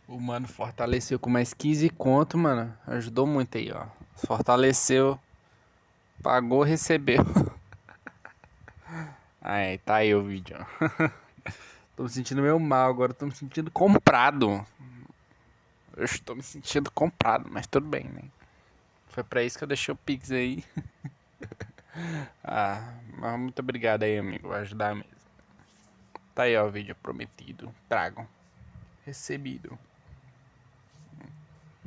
O mano fortaleceu com mais 15 conto, mano. Ajudou muito aí, ó. Fortaleceu, pagou, recebeu. Aí, tá aí o vídeo, ó. Tô me sentindo meio mal agora, tô me sentindo comprado. Eu estou me sentindo comprado, mas tudo bem, né? Foi pra isso que eu deixei o Pix aí. Mas muito obrigado aí, amigo. Vai ajudar mesmo. Tá aí, ó, o vídeo prometido. Trago. Recebido.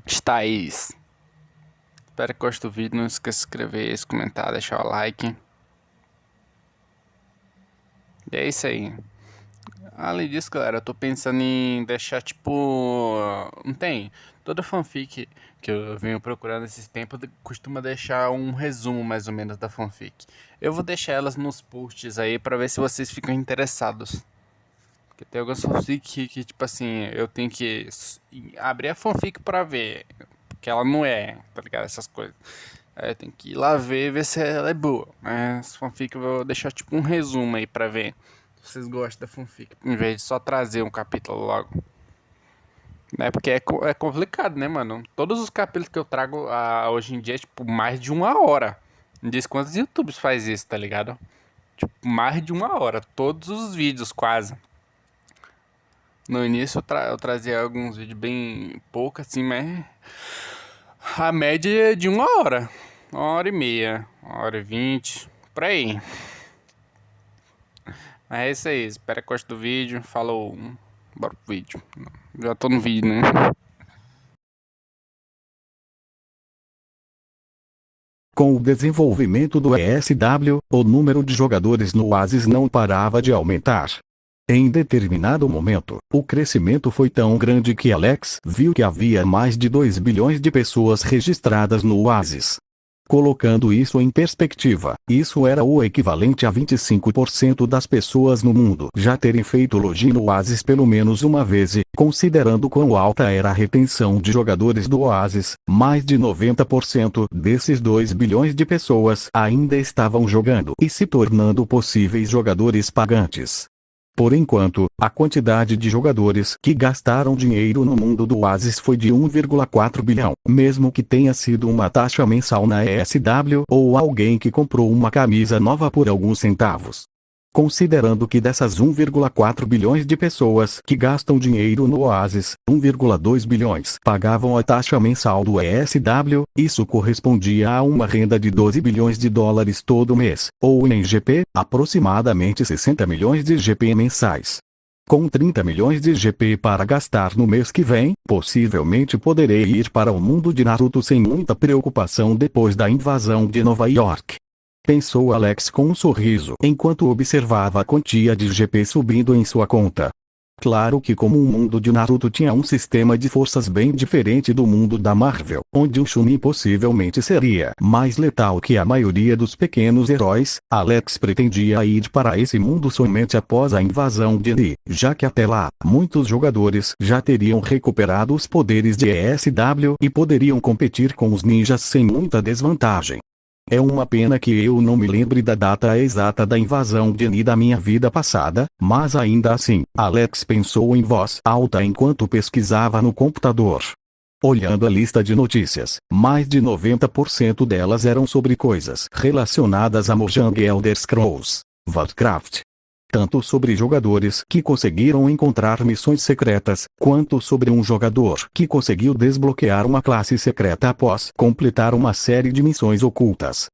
Está aí. Espero que goste do vídeo. Não esqueça de se inscrever, se comentar, deixar o like. E é isso aí. Além disso, galera, eu tô pensando em deixar tipo. Não tem? Toda fanfic que eu venho procurando esses tempos costuma deixar um resumo mais ou menos da fanfic. Eu vou deixar elas nos posts aí pra ver se vocês ficam interessados. Porque tem algumas fanfic que tipo assim, eu tenho que abrir a fanfic pra ver. Porque ela não é, tá ligado? Essas coisas. Aí eu tenho que ir lá ver se ela é boa. Mas fanfic eu vou deixar tipo um resumo aí pra ver se vocês gostam da fanfic. Em vez de só trazer um capítulo logo. Né? Porque é complicado, né, mano? Todos os capítulos que eu trago hoje em dia é tipo mais de 1 hora. Não diz quantos YouTubes faz isso, tá ligado? Tipo, mais de 1 hora. Todos os vídeos, quase. No início eu trazia alguns vídeos bem pouco assim, mas a média é de 1 hora. 1 hora e meia, 1 hora e 20, por aí. Mas é isso aí, espero que goste do vídeo. Falou, bora pro vídeo. Já tô no vídeo, né? Com o desenvolvimento do ESW, o número de jogadores no Oasis não parava de aumentar. Em determinado momento, o crescimento foi tão grande que Alex viu que havia mais de 2 bilhões de pessoas registradas no Oasis. Colocando isso em perspectiva, isso era o equivalente a 25% das pessoas no mundo já terem feito login no Oasis pelo menos uma vez e, considerando quão alta era a retenção de jogadores do Oasis, mais de 90% desses 2 bilhões de pessoas ainda estavam jogando e se tornando possíveis jogadores pagantes. Por enquanto, a quantidade de jogadores que gastaram dinheiro no mundo do Oasis foi de 1,4 bilhão, mesmo que tenha sido uma taxa mensal na ESW ou alguém que comprou uma camisa nova por alguns centavos. Considerando que dessas 1,4 bilhões de pessoas que gastam dinheiro no Oasis, 1,2 bilhões pagavam a taxa mensal do ESW, isso correspondia a uma renda de 12 bilhões de dólares todo mês, ou em GP, aproximadamente 60 milhões de GP mensais. Com 30 milhões de GP para gastar no mês que vem, possivelmente poderei ir para o mundo de Naruto sem muita preocupação depois da invasão de Nova York. Pensou Alex com um sorriso enquanto observava a quantia de GP subindo em sua conta. Claro que como o mundo de Naruto tinha um sistema de forças bem diferente do mundo da Marvel, onde o Chunin possivelmente seria mais letal que a maioria dos pequenos heróis, Alex pretendia ir para esse mundo somente após a invasão de Lee, já que até lá, muitos jogadores já teriam recuperado os poderes de ESW e poderiam competir com os ninjas sem muita desvantagem. É uma pena que eu não me lembre da data exata da invasão de Ni da minha vida passada, mas ainda assim, Alex pensou em voz alta enquanto pesquisava no computador. Olhando a lista de notícias, mais de 90% delas eram sobre coisas relacionadas a Mojang Elder Scrolls, Warcraft. Tanto sobre jogadores que conseguiram encontrar missões secretas, quanto sobre um jogador que conseguiu desbloquear uma classe secreta após completar uma série de missões ocultas.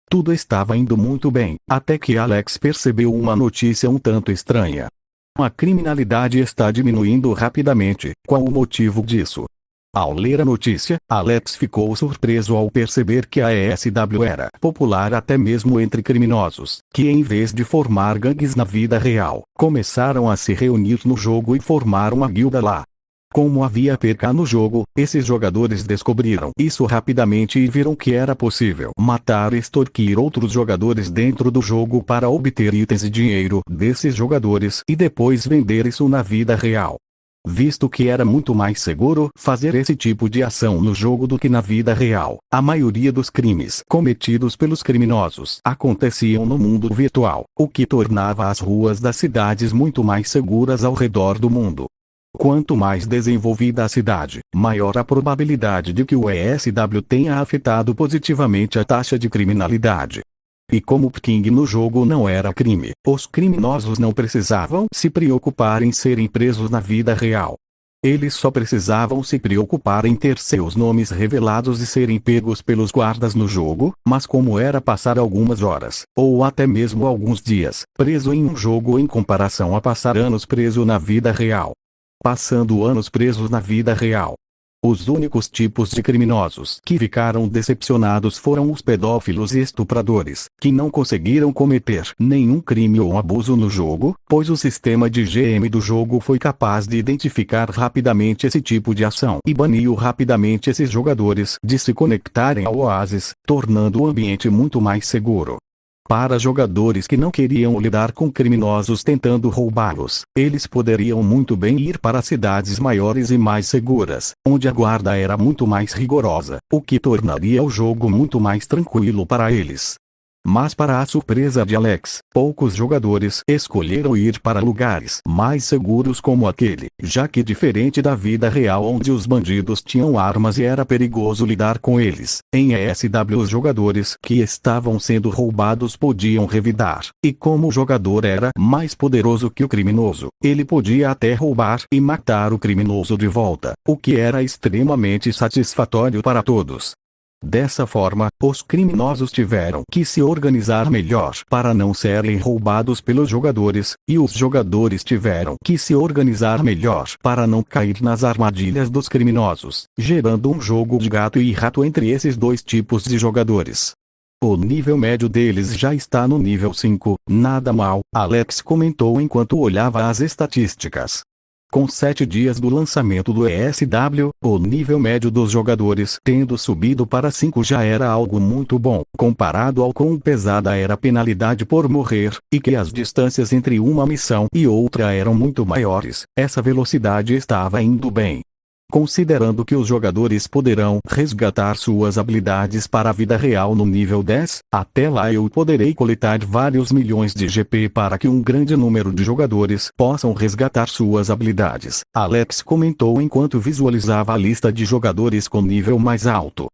Tudo estava indo muito bem, até que Alex percebeu uma notícia um tanto estranha. A criminalidade está diminuindo rapidamente. Qual o motivo disso? Ao ler a notícia, Alex ficou surpreso ao perceber que a ESW era popular até mesmo entre criminosos, que em vez de formar gangues na vida real, começaram a se reunir no jogo e formar uma guilda lá. Como havia perca no jogo, esses jogadores descobriram isso rapidamente e viram que era possível matar e extorquir outros jogadores dentro do jogo para obter itens e dinheiro desses jogadores e depois vender isso na vida real. Visto que era muito mais seguro fazer esse tipo de ação no jogo do que na vida real, a maioria dos crimes cometidos pelos criminosos aconteciam no mundo virtual, o que tornava as ruas das cidades muito mais seguras ao redor do mundo. Quanto mais desenvolvida a cidade, maior a probabilidade de que o ESW tenha afetado positivamente a taxa de criminalidade. E como Peking no jogo não era crime, os criminosos não precisavam se preocupar em serem presos na vida real. Eles só precisavam se preocupar em ter seus nomes revelados e serem pegos pelos guardas no jogo, mas como era passar algumas horas, ou até mesmo alguns dias, preso em um jogo em comparação a passar anos preso na vida real. Passando anos presos na vida real. Os únicos tipos de criminosos que ficaram decepcionados foram os pedófilos e estupradores, que não conseguiram cometer nenhum crime ou abuso no jogo, pois o sistema de GM do jogo foi capaz de identificar rapidamente esse tipo de ação e baniu rapidamente esses jogadores de se conectarem ao Oasis, tornando o ambiente muito mais seguro. Para jogadores que não queriam lidar com criminosos tentando roubá-los, eles poderiam muito bem ir para cidades maiores e mais seguras, onde a guarda era muito mais rigorosa, o que tornaria o jogo muito mais tranquilo para eles. Mas para a surpresa de Alex, poucos jogadores escolheram ir para lugares mais seguros como aquele, já que diferente da vida real onde os bandidos tinham armas e era perigoso lidar com eles, em ESW os jogadores que estavam sendo roubados podiam revidar, e como o jogador era mais poderoso que o criminoso, ele podia até roubar e matar o criminoso de volta, o que era extremamente satisfatório para todos. Dessa forma, os criminosos tiveram que se organizar melhor para não serem roubados pelos jogadores, e os jogadores tiveram que se organizar melhor para não cair nas armadilhas dos criminosos, gerando um jogo de gato e rato entre esses dois tipos de jogadores. O nível médio deles já está no nível 5, nada mal, Alex comentou enquanto olhava as estatísticas. Com 7 dias do lançamento do ESW, o nível médio dos jogadores tendo subido para 5 já era algo muito bom, comparado ao quão pesada era a penalidade por morrer, e que as distâncias entre uma missão e outra eram muito maiores, essa velocidade estava indo bem. Considerando que os jogadores poderão resgatar suas habilidades para a vida real no nível 10, até lá eu poderei coletar vários milhões de GP para que um grande número de jogadores possam resgatar suas habilidades, Alex comentou enquanto visualizava a lista de jogadores com nível mais alto.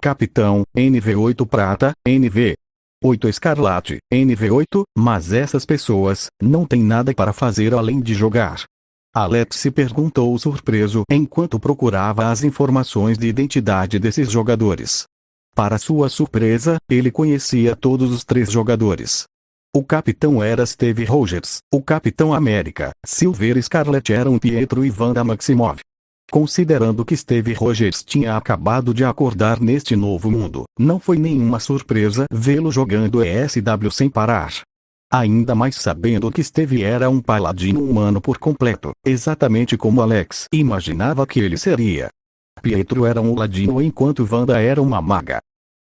Capitão, NV8 Prata, NV8 Escarlate, NV8, mas essas pessoas não têm nada para fazer além de jogar. Alex se perguntou surpreso enquanto procurava as informações de identidade desses jogadores. Para sua surpresa, ele conhecia todos os 3 jogadores. O Capitão era Steve Rogers, o Capitão América, Silver Scarlet eram Pietro e Wanda Maximoff. Considerando que Steve Rogers tinha acabado de acordar neste novo mundo, não foi nenhuma surpresa vê-lo jogando ESW sem parar. Ainda mais sabendo que Steve era um paladino humano por completo, exatamente como Alex imaginava que ele seria. Pietro era um ladino enquanto Wanda era uma maga.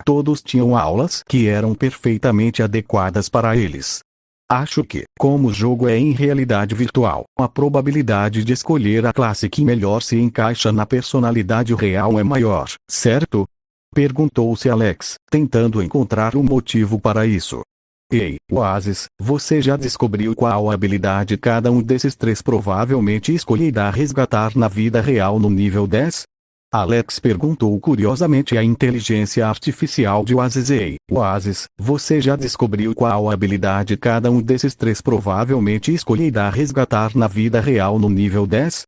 Todos tinham aulas que eram perfeitamente adequadas para eles. Acho que, como o jogo é em realidade virtual, a probabilidade de escolher a classe que melhor se encaixa na personalidade real é maior, certo? Perguntou-se Alex, tentando encontrar um motivo para isso. Ei, Oasis, você já descobriu qual habilidade cada um desses 3 provavelmente escolherá resgatar na vida real no nível 10? Alex perguntou curiosamente à inteligência artificial de Oasis. Ei, Oasis, você já descobriu qual habilidade cada um desses 3 provavelmente escolherá resgatar na vida real no nível 10?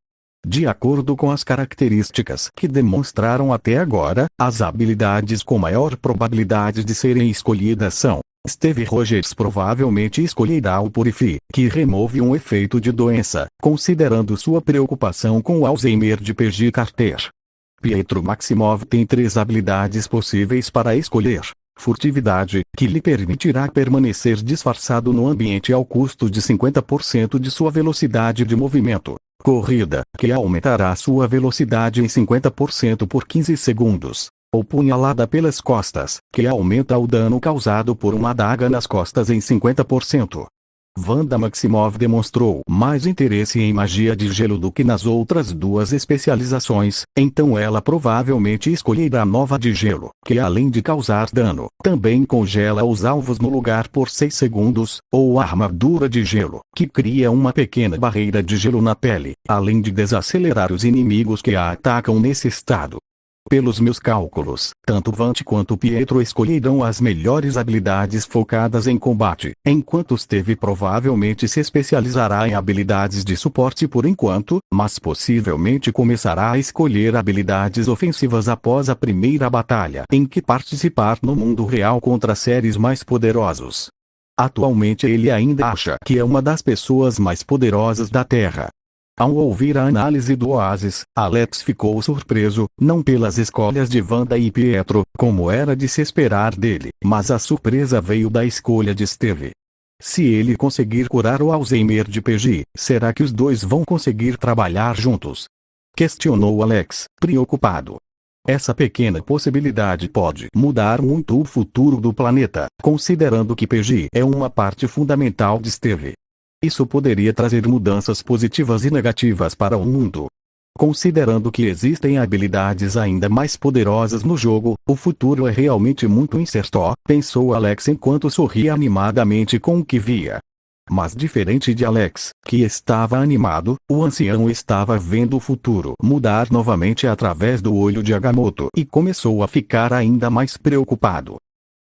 De acordo com as características que demonstraram até agora, as habilidades com maior probabilidade de serem escolhidas são: Steve Rogers provavelmente escolherá o Purify, que remove um efeito de doença, considerando sua preocupação com o Alzheimer de Peggy Carter. Pietro Maximoff tem 3 habilidades possíveis para escolher: Furtividade, que lhe permitirá permanecer disfarçado no ambiente ao custo de 50% de sua velocidade de movimento. Corrida, que aumentará sua velocidade em 50% por 15 segundos. Ou punhalada pelas costas, que aumenta o dano causado por uma adaga nas costas em 50%. Wanda Maximoff demonstrou mais interesse em magia de gelo do que nas outras duas especializações, então ela provavelmente escolherá a nova de gelo, que além de causar dano, também congela os alvos no lugar por 6 segundos, ou a armadura de gelo, que cria uma pequena barreira de gelo na pele, além de desacelerar os inimigos que a atacam nesse estado. Pelos meus cálculos, tanto Vant quanto Pietro escolherão as melhores habilidades focadas em combate, enquanto Steve provavelmente se especializará em habilidades de suporte por enquanto, mas possivelmente começará a escolher habilidades ofensivas após a primeira batalha em que participar no mundo real contra seres mais poderosos. Atualmente ele ainda acha que é uma das pessoas mais poderosas da Terra. Ao ouvir a análise do Oasis, Alex ficou surpreso, não pelas escolhas de Wanda e Pietro, como era de se esperar dele, mas a surpresa veio da escolha de Steve. Se ele conseguir curar o Alzheimer de PG, será que os dois vão conseguir trabalhar juntos? Questionou Alex, preocupado. Essa pequena possibilidade pode mudar muito o futuro do planeta, considerando que PG é uma parte fundamental de Steve. Isso poderia trazer mudanças positivas e negativas para o mundo. Considerando que existem habilidades ainda mais poderosas no jogo, o futuro é realmente muito incerto, pensou Alex enquanto sorria animadamente com o que via. Mas diferente de Alex, que estava animado, o ancião estava vendo o futuro mudar novamente através do olho de Agamotto e começou a ficar ainda mais preocupado.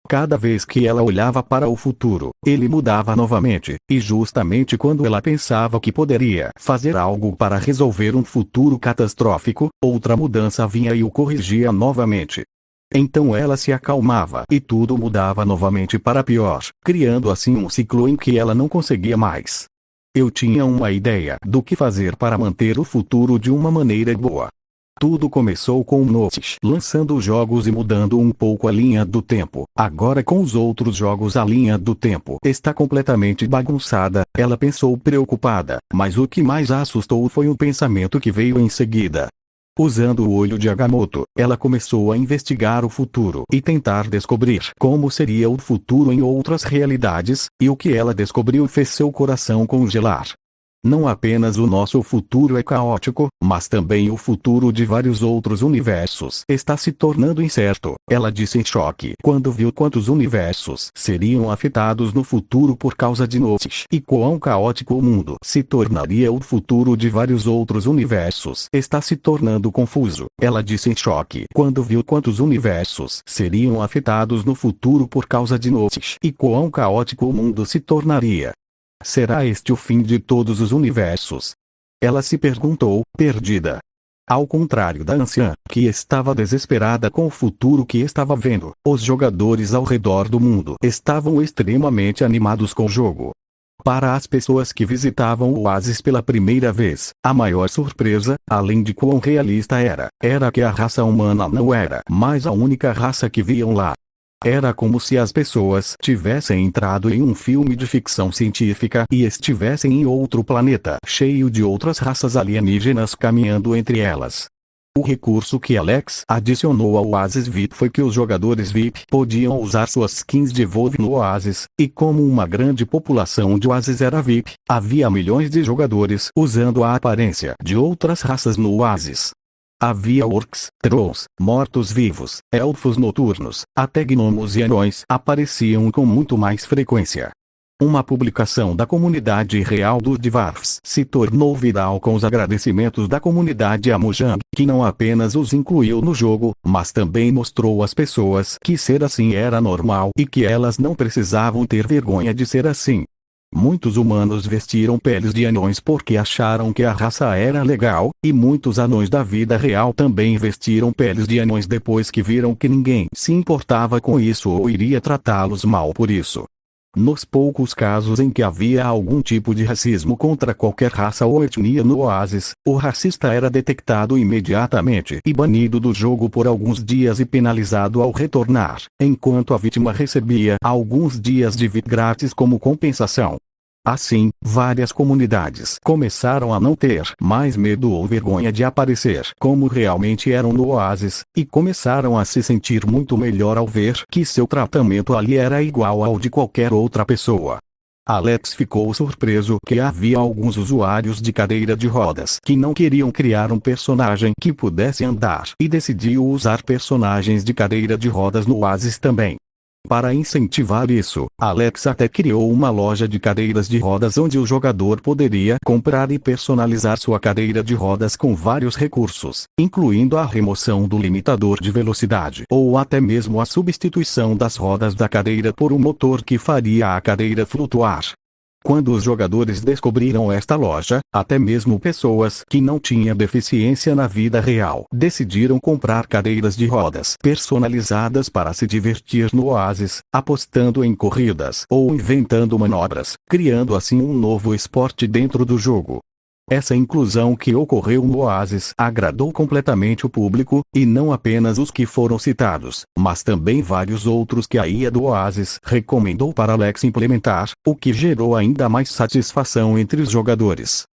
Cada vez que ela olhava para o futuro, ele mudava novamente, e justamente quando ela pensava que poderia fazer algo para resolver um futuro catastrófico, outra mudança vinha e o corrigia novamente. Então ela se acalmava e tudo mudava novamente para pior, criando assim um ciclo em que ela não conseguia mais. Eu tinha uma ideia do que fazer para manter o futuro de uma maneira boa. Tudo começou com o Gnosis lançando os jogos e mudando um pouco a linha do tempo. Agora com os outros jogos a linha do tempo está completamente bagunçada, ela pensou preocupada, mas o que mais a assustou foi um pensamento que veio em seguida. Usando o olho de Agamotto, ela começou a investigar o futuro e tentar descobrir como seria o futuro em outras realidades, e o que ela descobriu fez seu coração congelar. Não apenas o nosso futuro é caótico, mas também o futuro de vários outros universos está se tornando incerto, ela disse em choque quando viu quantos universos seriam afetados no futuro por causa de Gnosis e quão caótico o mundo se tornaria. O futuro de vários outros universos está se tornando confuso, ela disse em choque quando viu quantos universos seriam afetados no futuro por causa de Gnosis e quão caótico o mundo se tornaria. Será este o fim de todos os universos? Ela se perguntou, perdida. Ao contrário da anciã, que estava desesperada com o futuro que estava vendo, os jogadores ao redor do mundo estavam extremamente animados com o jogo. Para as pessoas que visitavam o Oasis pela primeira vez, a maior surpresa, além de quão realista era que a raça humana não era mais a única raça que viam lá. Era como se as pessoas tivessem entrado em um filme de ficção científica e estivessem em outro planeta cheio de outras raças alienígenas caminhando entre elas. O recurso que Alex adicionou ao Oasis VIP foi que os jogadores VIP podiam usar suas skins de Evolve no Oasis, e como uma grande população de Oasis era VIP, havia milhões de jogadores usando a aparência de outras raças no Oasis. Havia orcs, trolls, mortos-vivos, elfos noturnos, até gnomos e anões apareciam com muito mais frequência. Uma publicação da comunidade real dos Dwarfs se tornou viral com os agradecimentos da comunidade a Mojang, que não apenas os incluiu no jogo, mas também mostrou às pessoas que ser assim era normal e que elas não precisavam ter vergonha de ser assim. Muitos humanos vestiram peles de anões porque acharam que a raça era legal, e muitos anões da vida real também vestiram peles de anões depois que viram que ninguém se importava com isso ou iria tratá-los mal por isso. Nos poucos casos em que havia algum tipo de racismo contra qualquer raça ou etnia no Oasis, o racista era detectado imediatamente e banido do jogo por alguns dias e penalizado ao retornar, enquanto a vítima recebia alguns dias de VIP grátis como compensação. Assim, várias comunidades começaram a não ter mais medo ou vergonha de aparecer como realmente eram no Oasis, e começaram a se sentir muito melhor ao ver que seu tratamento ali era igual ao de qualquer outra pessoa. Alex ficou surpreso que havia alguns usuários de cadeira de rodas que não queriam criar um personagem que pudesse andar e decidiu usar personagens de cadeira de rodas no Oasis também. Para incentivar isso, Alex até criou uma loja de cadeiras de rodas onde o jogador poderia comprar e personalizar sua cadeira de rodas com vários recursos, incluindo a remoção do limitador de velocidade ou até mesmo a substituição das rodas da cadeira por um motor que faria a cadeira flutuar. Quando os jogadores descobriram esta loja, até mesmo pessoas que não tinham deficiência na vida real decidiram comprar cadeiras de rodas personalizadas para se divertir no Oasis, apostando em corridas ou inventando manobras, criando assim um novo esporte dentro do jogo. Essa inclusão que ocorreu no Oasis agradou completamente o público, e não apenas os que foram citados, mas também vários outros que a IA do Oasis recomendou para Alex implementar, o que gerou ainda mais satisfação entre os jogadores.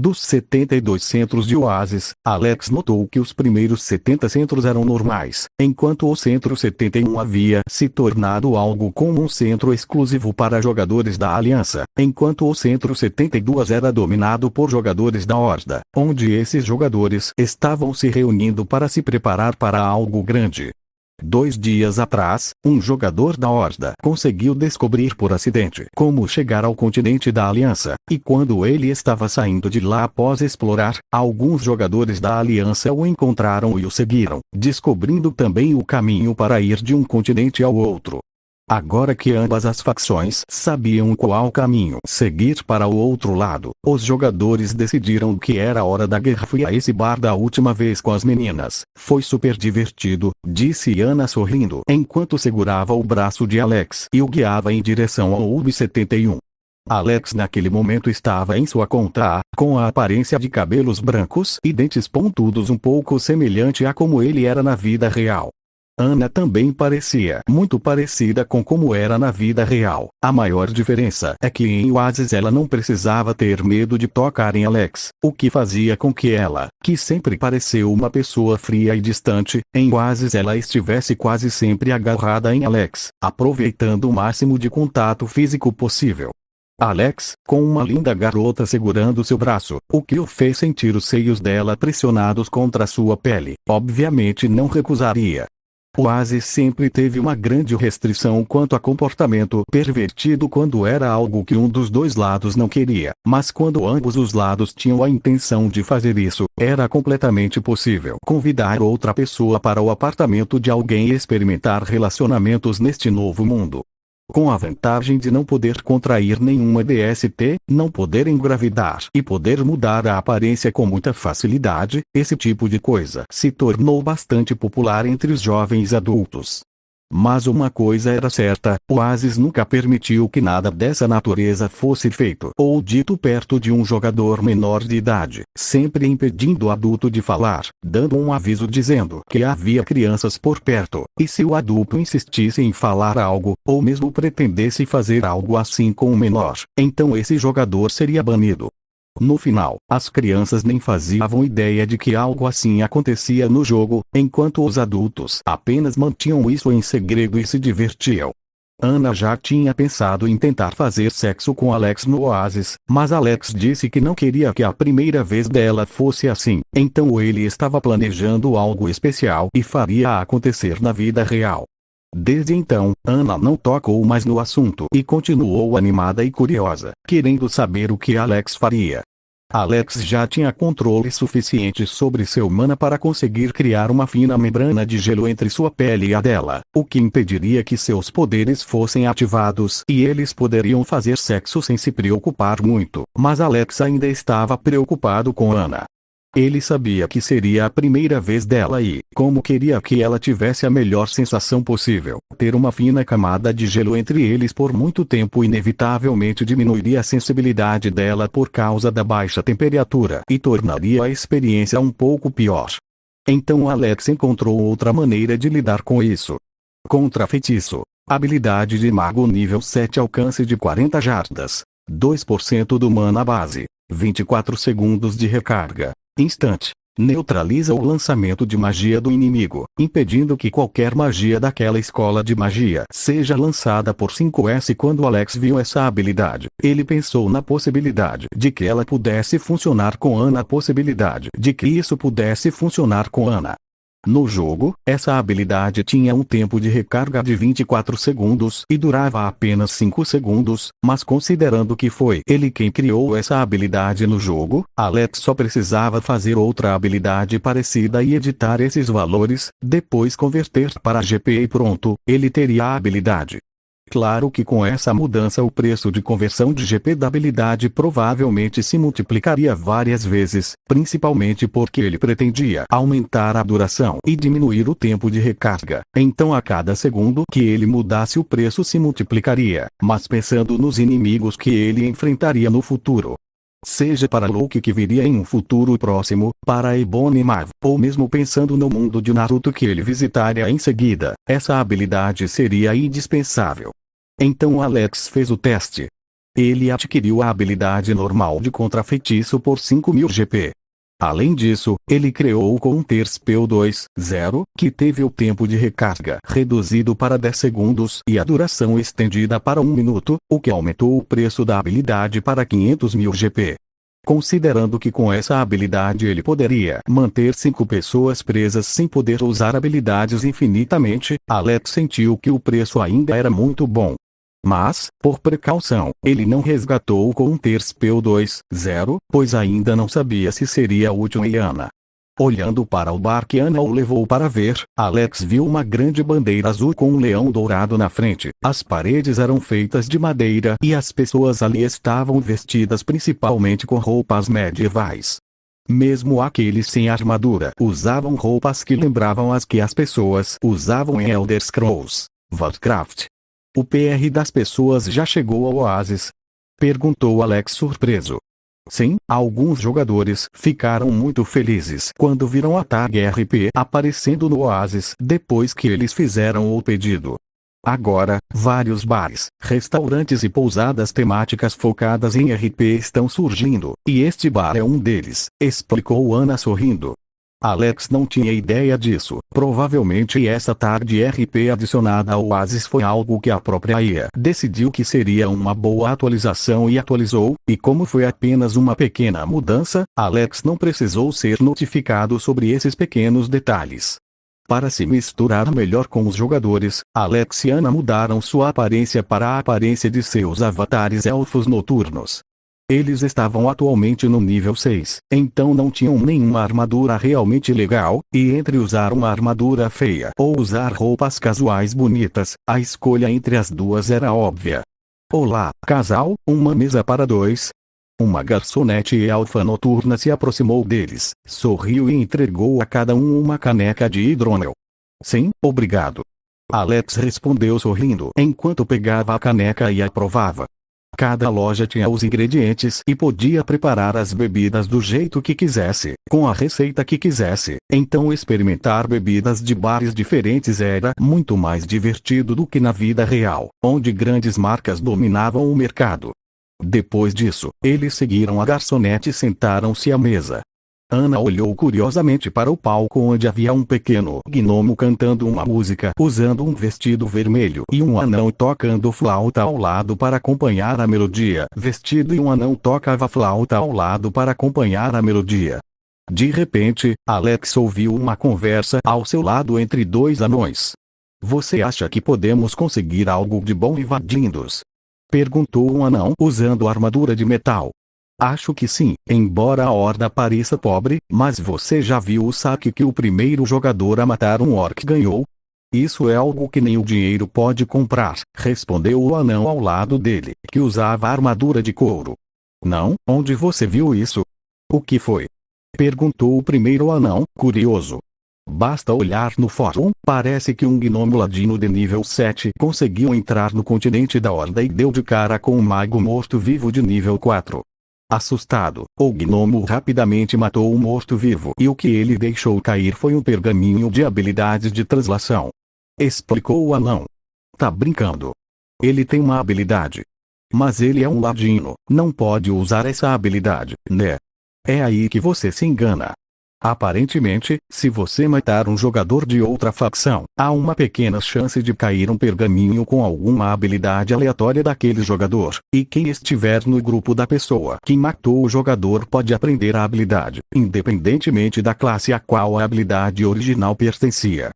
Dos 72 centros de Oasis, Alex notou que os primeiros 70 centros eram normais, enquanto o centro 71 havia se tornado algo como um centro exclusivo para jogadores da Aliança, enquanto o centro 72 era dominado por jogadores da Horda, onde esses jogadores estavam se reunindo para se preparar para algo grande. 2 dias atrás, um jogador da Horda conseguiu descobrir por acidente como chegar ao continente da Aliança, e quando ele estava saindo de lá após explorar, alguns jogadores da Aliança o encontraram e o seguiram, descobrindo também o caminho para ir de um continente ao outro. Agora que ambas as facções sabiam qual caminho seguir para o outro lado, os jogadores decidiram que era hora da guerra. Fui a esse bar da última vez com as meninas. Foi super divertido, disse Ana sorrindo enquanto segurava o braço de Alex e o guiava em direção ao UB-71. Alex naquele momento estava em sua conta A, com a aparência de cabelos brancos e dentes pontudos um pouco semelhante a como ele era na vida real. Ana também parecia muito parecida com como era na vida real. A maior diferença é que em Oasis ela não precisava ter medo de tocar em Alex, o que fazia com que ela, que sempre pareceu uma pessoa fria e distante, em Oasis ela estivesse quase sempre agarrada em Alex, aproveitando o máximo de contato físico possível. Alex, com uma linda garota segurando seu braço, o que o fez sentir os seios dela pressionados contra sua pele, obviamente não recusaria. Oasis sempre teve uma grande restrição quanto a comportamento pervertido quando era algo que um dos dois lados não queria, mas quando ambos os lados tinham a intenção de fazer isso, era completamente possível convidar outra pessoa para o apartamento de alguém e experimentar relacionamentos neste novo mundo. Com a vantagem de não poder contrair nenhuma DST, não poder engravidar e poder mudar a aparência com muita facilidade, esse tipo de coisa se tornou bastante popular entre os jovens adultos. Mas uma coisa era certa, Oasis nunca permitiu que nada dessa natureza fosse feito ou dito perto de um jogador menor de idade, sempre impedindo o adulto de falar, dando um aviso dizendo que havia crianças por perto, e se o adulto insistisse em falar algo, ou mesmo pretendesse fazer algo assim com o menor, então esse jogador seria banido. No final, as crianças nem faziam ideia de que algo assim acontecia no jogo, enquanto os adultos apenas mantinham isso em segredo e se divertiam. Ana já tinha pensado em tentar fazer sexo com Alex no Oasis, mas Alex disse que não queria que a primeira vez dela fosse assim, então ele estava planejando algo especial e faria acontecer na vida real. Desde então, Ana não tocou mais no assunto e continuou animada e curiosa, querendo saber o que Alex faria. Alex já tinha controle suficiente sobre seu mana para conseguir criar uma fina membrana de gelo entre sua pele e a dela, o que impediria que seus poderes fossem ativados e eles poderiam fazer sexo sem se preocupar muito, mas Alex ainda estava preocupado com Ana. Ele sabia que seria a primeira vez dela e, como queria que ela tivesse a melhor sensação possível, ter uma fina camada de gelo entre eles por muito tempo inevitavelmente diminuiria a sensibilidade dela por causa da baixa temperatura e tornaria a experiência um pouco pior. Então Alex encontrou outra maneira de lidar com isso. Contra feitiço. Habilidade de mago nível 7, alcance de 40 jardas. 2% do mana base. 24 segundos de recarga. Instante. Neutraliza o lançamento de magia do inimigo, impedindo que qualquer magia daquela escola de magia seja lançada por 5S. Quando Alex viu essa habilidade, ele pensou na possibilidade de que ela pudesse funcionar com Ana, a possibilidade de que isso pudesse funcionar com Ana. No jogo, essa habilidade tinha um tempo de recarga de 24 segundos e durava apenas 5 segundos, mas considerando que foi ele quem criou essa habilidade no jogo, Alex só precisava fazer outra habilidade parecida e editar esses valores, depois converter para GP e pronto, ele teria a habilidade. Claro que com essa mudança o preço de conversão de GP da habilidade provavelmente se multiplicaria várias vezes, principalmente porque ele pretendia aumentar a duração e diminuir o tempo de recarga. Então a cada segundo que ele mudasse o preço se multiplicaria, mas pensando nos inimigos que ele enfrentaria no futuro. Seja para Luke que viria em um futuro próximo, para Ebony Maw, ou mesmo pensando no mundo de Naruto que ele visitaria em seguida, essa habilidade seria indispensável. Então Alex fez o teste. Ele adquiriu a habilidade normal de contra-feitiço por 5.000 GP. Além disso, ele criou o Counter Spell 2.0, que teve o tempo de recarga reduzido para 10 segundos e a duração estendida para 1 minuto, o que aumentou o preço da habilidade para 500.000 GP. Considerando que com essa habilidade ele poderia manter 5 pessoas presas sem poder usar habilidades infinitamente, Alex sentiu que o preço ainda era muito bom. Mas, por precaução, ele não resgatou o Counter Spell 2.0, pois ainda não sabia se seria útil em Ana. Olhando para o bar que Ana o levou para ver, Alex viu uma grande bandeira azul com um leão dourado na frente. As paredes eram feitas de madeira e as pessoas ali estavam vestidas principalmente com roupas medievais. Mesmo aqueles sem armadura usavam roupas que lembravam as que as pessoas usavam em Elder Scrolls Warcraft. O PR das pessoas já chegou ao oásis? Perguntou Alex surpreso. Sim, alguns jogadores ficaram muito felizes quando viram a tag RP aparecendo no oásis depois que eles fizeram o pedido. Agora, vários bares, restaurantes e pousadas temáticas focadas em RP estão surgindo, e este bar é um deles, explicou Ana sorrindo. Alex não tinha ideia disso. Provavelmente essa tag de RP adicionada ao Oasis foi algo que a própria IA decidiu que seria uma boa atualização e atualizou, e como foi apenas uma pequena mudança, Alex não precisou ser notificado sobre esses pequenos detalhes. Para se misturar melhor com os jogadores, Alex e Ana mudaram sua aparência para a aparência de seus avatares elfos noturnos. Eles estavam atualmente no nível 6, então não tinham nenhuma armadura realmente legal, e entre usar uma armadura feia ou usar roupas casuais bonitas, a escolha entre as duas era óbvia. Olá, casal, uma mesa para dois? Uma garçonete elfa noturna se aproximou deles, sorriu e entregou a cada um uma caneca de hidromel. Sim, obrigado. Alex respondeu sorrindo enquanto pegava a caneca e a provava. Cada loja tinha os ingredientes e podia preparar as bebidas do jeito que quisesse, com a receita que quisesse. Então experimentar bebidas de bares diferentes era muito mais divertido do que na vida real, onde grandes marcas dominavam o mercado. Depois disso, eles seguiram a garçonete e sentaram-se à mesa. Ana olhou curiosamente para o palco onde havia um pequeno gnomo cantando uma música usando um vestido vermelho e um anão tocando flauta ao lado para acompanhar a melodia. Vestido e um anão tocava flauta ao lado para acompanhar a melodia. De repente, Alex ouviu uma conversa ao seu lado entre dois anões. Você acha que podemos conseguir algo de bom invadindo-os? Perguntou um anão usando armadura de metal. Acho que sim, embora a horda pareça pobre, mas você já viu o saque que o primeiro jogador a matar um orc ganhou? Isso é algo que nem o dinheiro pode comprar, respondeu o anão ao lado dele, que usava armadura de couro. Não, onde você viu isso? O que foi? Perguntou o primeiro anão, curioso. Basta olhar no fórum, parece que um gnomo ladino de nível 7 conseguiu entrar no continente da horda e deu de cara com um mago morto-vivo de nível 4. Assustado, o gnomo rapidamente matou o morto-vivo e o que ele deixou cair foi um pergaminho de habilidades de translação. Explicou o anão. Tá brincando? Ele tem uma habilidade. Mas ele é um ladino, não pode usar essa habilidade, né? É aí que você se engana. Aparentemente, se você matar um jogador de outra facção, há uma pequena chance de cair um pergaminho com alguma habilidade aleatória daquele jogador, e quem estiver no grupo da pessoa que matou o jogador pode aprender a habilidade, independentemente da classe a qual a habilidade original pertencia.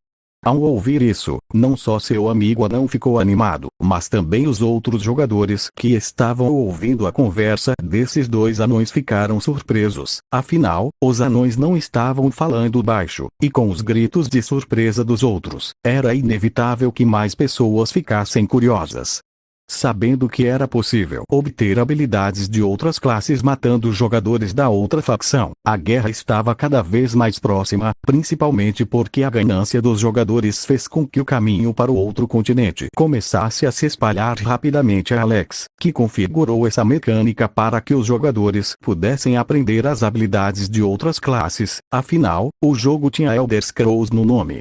Ao ouvir isso, não só seu amigo não ficou animado, mas também os outros jogadores que estavam ouvindo a conversa desses dois anões ficaram surpresos. Afinal, os anões não estavam falando baixo, e com os gritos de surpresa dos outros, era inevitável que mais pessoas ficassem curiosas. Sabendo que era possível obter habilidades de outras classes matando jogadores da outra facção, a guerra estava cada vez mais próxima, principalmente porque a ganância dos jogadores fez com que o caminho para o outro continente começasse a se espalhar rapidamente. Alex, que configurou essa mecânica para que os jogadores pudessem aprender as habilidades de outras classes, afinal, o jogo tinha Elder Scrolls no nome.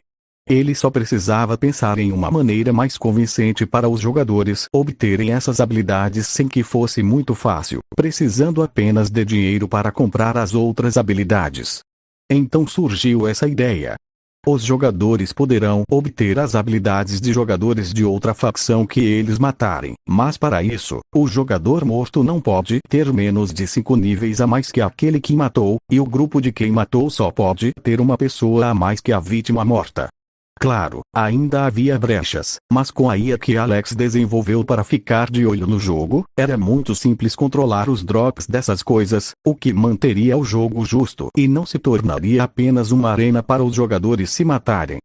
Ele só precisava pensar em uma maneira mais convincente para os jogadores obterem essas habilidades sem que fosse muito fácil, precisando apenas de dinheiro para comprar as outras habilidades. Então surgiu essa ideia. Os jogadores poderão obter as habilidades de jogadores de outra facção que eles matarem, mas para isso, o jogador morto não pode ter menos de 5 níveis a mais que aquele que matou, e o grupo de quem matou só pode ter uma pessoa a mais que a vítima morta. Claro, ainda havia brechas, mas com a IA que Alex desenvolveu para ficar de olho no jogo, era muito simples controlar os drops dessas coisas, o que manteria o jogo justo e não se tornaria apenas uma arena para os jogadores se matarem.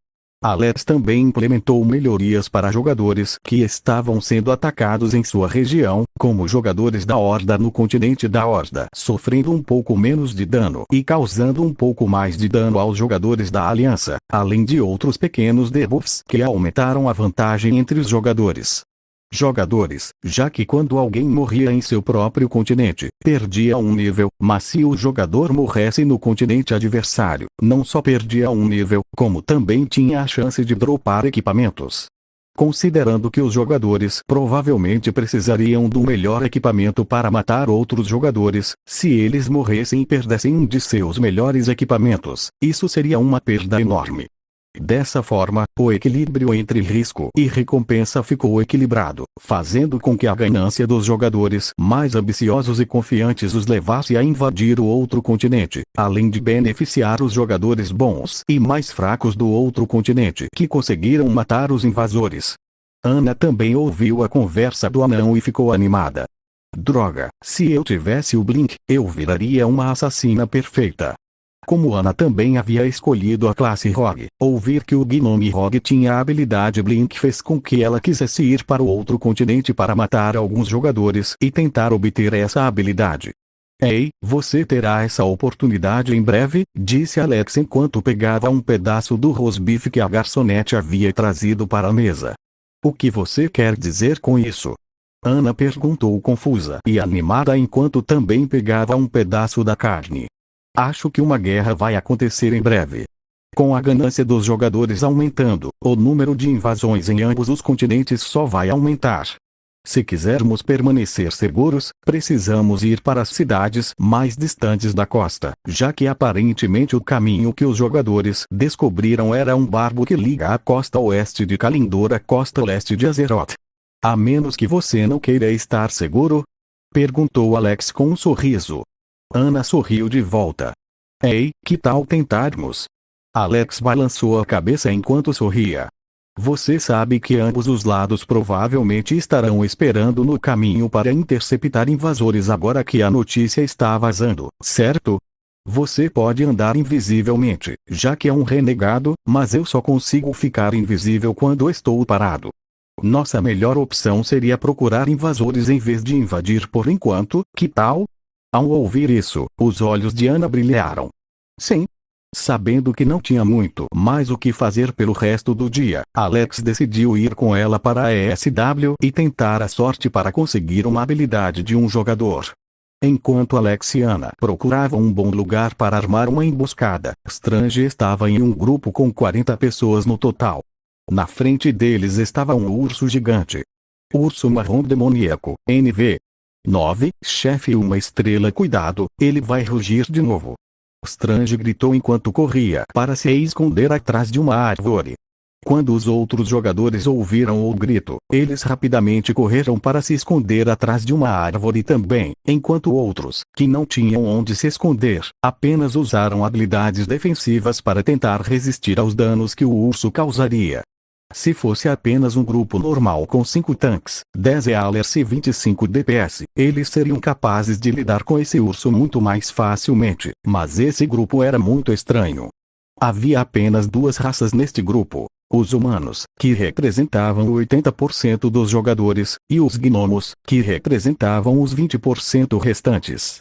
Alex também implementou melhorias para jogadores que estavam sendo atacados em sua região, como jogadores da Horda no continente da Horda, sofrendo um pouco menos de dano e causando um pouco mais de dano aos jogadores da Aliança, além de outros pequenos debuffs que aumentaram a vantagem entre os jogadores. Já que quando alguém morria em seu próprio continente, perdia um nível, mas se o jogador morresse no continente adversário, não só perdia um nível, como também tinha a chance de dropar equipamentos. Considerando que os jogadores provavelmente precisariam do melhor equipamento para matar outros jogadores, se eles morressem e perdessem um de seus melhores equipamentos, isso seria uma perda enorme. Dessa forma, o equilíbrio entre risco e recompensa ficou equilibrado, fazendo com que a ganância dos jogadores mais ambiciosos e confiantes os levasse a invadir o outro continente, além de beneficiar os jogadores bons e mais fracos do outro continente que conseguiram matar os invasores. Ana também ouviu a conversa do anão e ficou animada. Droga, se eu tivesse o Blink, eu viraria uma assassina perfeita. Como Ana também havia escolhido a classe Rogue, ouvir que o Gnome Rogue tinha a habilidade Blink fez com que ela quisesse ir para o outro continente para matar alguns jogadores e tentar obter essa habilidade. Ei, você terá essa oportunidade em breve, disse Alex enquanto pegava um pedaço do rosbife que a garçonete havia trazido para a mesa. O que você quer dizer com isso? Ana perguntou confusa e animada enquanto também pegava um pedaço da carne. Acho que uma guerra vai acontecer em breve. Com a ganância dos jogadores aumentando, o número de invasões em ambos os continentes só vai aumentar. Se quisermos permanecer seguros, precisamos ir para as cidades mais distantes da costa, já que aparentemente o caminho que os jogadores descobriram era um barco que liga a costa oeste de Kalindor à costa leste de Azeroth. A menos que você não queira estar seguro? Perguntou Alex com um sorriso. Ana sorriu de volta. Ei, que tal tentarmos? Alex balançou a cabeça enquanto sorria. Você sabe que ambos os lados provavelmente estarão esperando no caminho para interceptar invasores agora que a notícia está vazando, certo? Você pode andar invisivelmente, já que é um renegado, mas eu só consigo ficar invisível quando estou parado. Nossa melhor opção seria procurar invasores em vez de invadir por enquanto, que tal? Ao ouvir isso, os olhos de Ana brilharam. Sim. Sabendo que não tinha muito mais o que fazer pelo resto do dia, Alex decidiu ir com ela para a ESW e tentar a sorte para conseguir uma habilidade de um jogador. Enquanto Alex e Ana procuravam um bom lugar para armar uma emboscada, Strange estava em um grupo com 40 pessoas no total. Na frente deles estava um urso gigante. Urso marrom demoníaco, NV. 9, chefe uma estrela. Cuidado, ele vai rugir de novo. Strange gritou enquanto corria para se esconder atrás de uma árvore. Quando os outros jogadores ouviram o grito, eles rapidamente correram para se esconder atrás de uma árvore também, enquanto outros, que não tinham onde se esconder, apenas usaram habilidades defensivas para tentar resistir aos danos que o urso causaria. Se fosse apenas um grupo normal com 5 tanques, 10 healers e 25 DPS, eles seriam capazes de lidar com esse urso muito mais facilmente, mas esse grupo era muito estranho. Havia apenas 2 raças neste grupo. Os humanos, que representavam 80% dos jogadores, e os gnomos, que representavam os 20% restantes.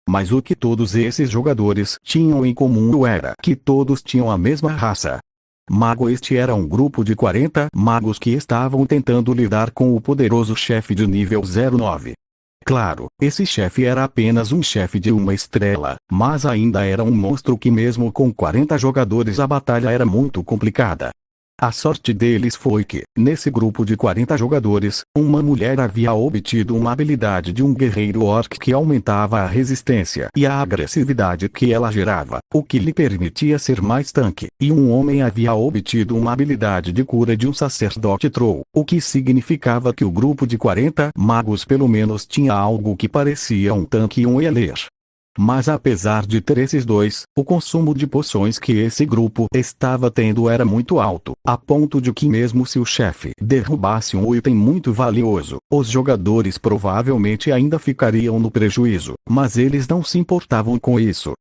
Mas o que todos esses jogadores tinham em comum era que todos tinham a mesma raça. Mago. Este era um grupo de 40 magos que estavam tentando lidar com o poderoso chefe de nível 09. Claro, esse chefe era apenas um chefe de uma estrela, mas ainda era um monstro que mesmo com 40 jogadores a batalha era muito complicada. A sorte deles foi que, nesse grupo de 40 jogadores, uma mulher havia obtido uma habilidade de um guerreiro orc que aumentava a resistência e a agressividade que ela gerava, o que lhe permitia ser mais tanque, e um homem havia obtido uma habilidade de cura de um sacerdote troll, o que significava que o grupo de 40 magos pelo menos tinha algo que parecia um tanque e um healer. Mas apesar de ter esses dois, o consumo de poções que esse grupo estava tendo era muito alto, a ponto de que mesmo se o chefe derrubasse um item muito valioso, os jogadores provavelmente ainda ficariam no prejuízo, mas eles não se importavam com isso.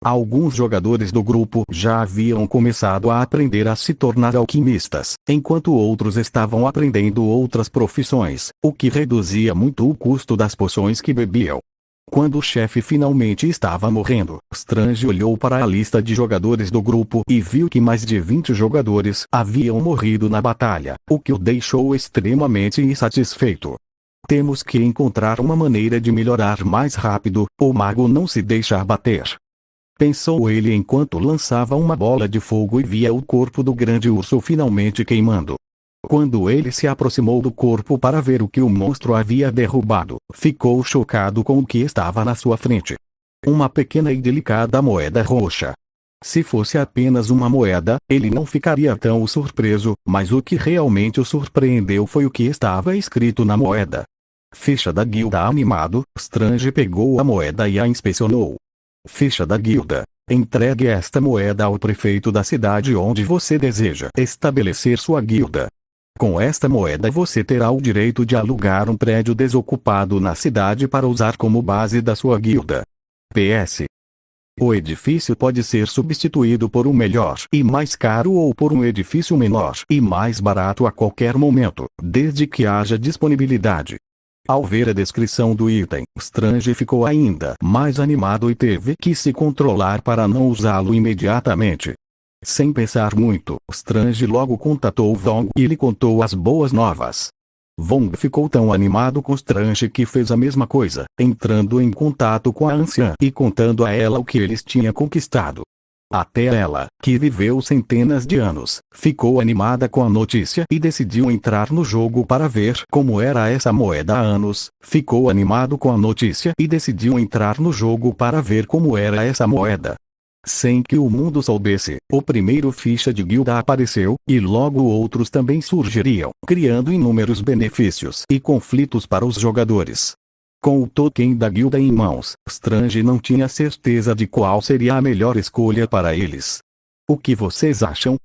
Alguns jogadores do grupo já haviam começado a aprender a se tornar alquimistas, enquanto outros estavam aprendendo outras profissões, o que reduzia muito o custo das poções que bebiam. Quando o chefe finalmente estava morrendo, Strange olhou para a lista de jogadores do grupo e viu que mais de 20 jogadores haviam morrido na batalha, o que o deixou extremamente insatisfeito. Temos que encontrar uma maneira de melhorar mais rápido, o mago não se deixa abater. Pensou ele enquanto lançava uma bola de fogo e via o corpo do grande urso finalmente queimando. Quando ele se aproximou do corpo para ver o que o monstro havia derrubado, ficou chocado com o que estava na sua frente. Uma pequena e delicada moeda roxa. Se fosse apenas uma moeda, ele não ficaria tão surpreso, mas o que realmente o surpreendeu foi o que estava escrito na moeda. Ficha da guilda. Animado, Strange pegou a moeda e a inspecionou. Ficha da guilda. Entregue esta moeda ao prefeito da cidade onde você deseja estabelecer sua guilda. Com esta moeda você terá o direito de alugar um prédio desocupado na cidade para usar como base da sua guilda. PS. O edifício pode ser substituído por um melhor e mais caro ou por um edifício menor e mais barato a qualquer momento, desde que haja disponibilidade. Ao ver a descrição do item, Strange ficou ainda mais animado e teve que se controlar para não usá-lo imediatamente. Sem pensar muito, Strange logo contatou Vong e lhe contou as boas novas. Vong ficou tão animado com Strange que fez a mesma coisa, entrando em contato com a anciã e contando a ela o que eles tinham conquistado. Até ela, que viveu centenas de anos, ficou animada com a notícia e decidiu entrar no jogo para ver como era essa moeda há anos. Ficou animado com a notícia e decidiu entrar no jogo para ver como era essa moeda. Sem que o mundo soubesse, o primeiro ficha de guilda apareceu, e logo outros também surgiriam, criando inúmeros benefícios e conflitos para os jogadores. Com o token da guilda em mãos, Strange não tinha certeza de qual seria a melhor escolha para eles. O que vocês acham?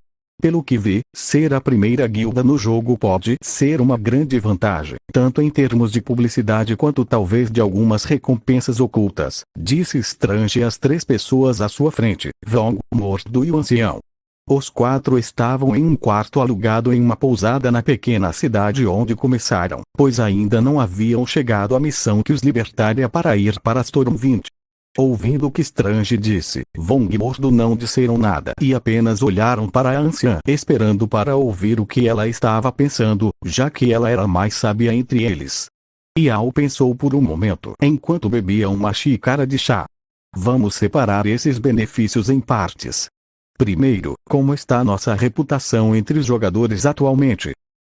Pelo que vi, ser a primeira guilda no jogo pode ser uma grande vantagem, tanto em termos de publicidade quanto talvez de algumas recompensas ocultas, disse Strange às 3 pessoas à sua frente, Vong, Mordo e o ancião. Os 4 estavam em um quarto alugado em uma pousada na pequena cidade onde começaram, pois ainda não haviam chegado à missão que os libertaria para ir para Stormwind. Ouvindo o que Strange disse, Vong e Mordo não disseram nada e apenas olharam para a anciã, esperando para ouvir o que ela estava pensando, já que ela era mais sábia entre eles. Yao pensou por um momento enquanto bebia uma xícara de chá. Vamos separar esses benefícios em partes. Primeiro, como está nossa reputação entre os jogadores atualmente?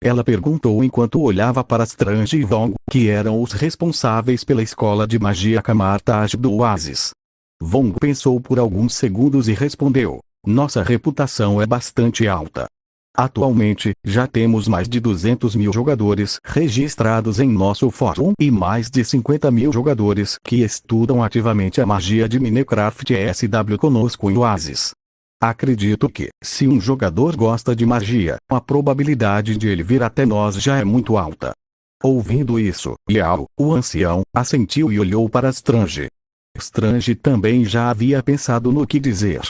Ela perguntou enquanto olhava para Strange e Vong, que eram os responsáveis pela escola de magia Camartage do Oasis. Vong pensou por alguns segundos e respondeu: nossa reputação é bastante alta. Atualmente, já temos mais de 200 mil jogadores registrados em nosso fórum e mais de 50 mil jogadores que estudam ativamente a magia de Minecraft ESW conosco em Oasis. Acredito que, se um jogador gosta de magia, a probabilidade de ele vir até nós já é muito alta. Ouvindo isso, Yao, o ancião, assentiu e olhou para Strange. Strange também já havia pensado no que dizer.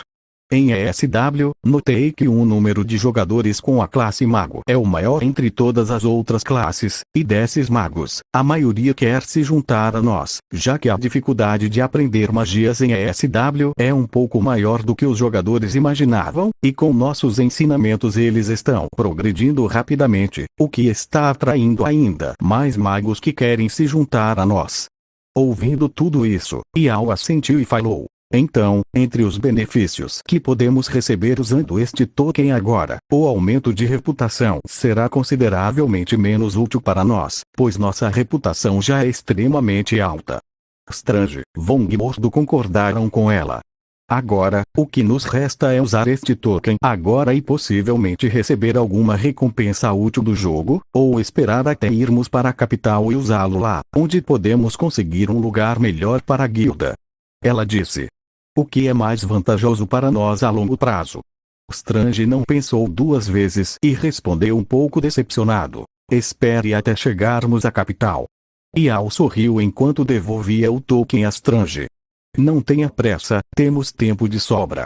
Em ESW, notei que o número de jogadores com a classe mago é o maior entre todas as outras classes, e desses magos, a maioria quer se juntar a nós, já que a dificuldade de aprender magias em ESW é um pouco maior do que os jogadores imaginavam, e com nossos ensinamentos eles estão progredindo rapidamente, o que está atraindo ainda mais magos que querem se juntar a nós. Ouvindo tudo isso, Yao assentiu e falou: então, entre os benefícios que podemos receber usando este token agora, o aumento de reputação será consideravelmente menos útil para nós, pois nossa reputação já é extremamente alta. Strange, Vong e Mordo concordaram com ela. Agora, o que nos resta é usar este token agora e possivelmente receber alguma recompensa útil do jogo, ou esperar até irmos para a capital e usá-lo lá, onde podemos conseguir um lugar melhor para a guilda. Ela disse. O que é mais vantajoso para nós a longo prazo? Strange não pensou duas vezes e respondeu um pouco decepcionado: espere até chegarmos à capital. Yao sorriu enquanto devolvia o token a Strange. Não tenha pressa, temos tempo de sobra.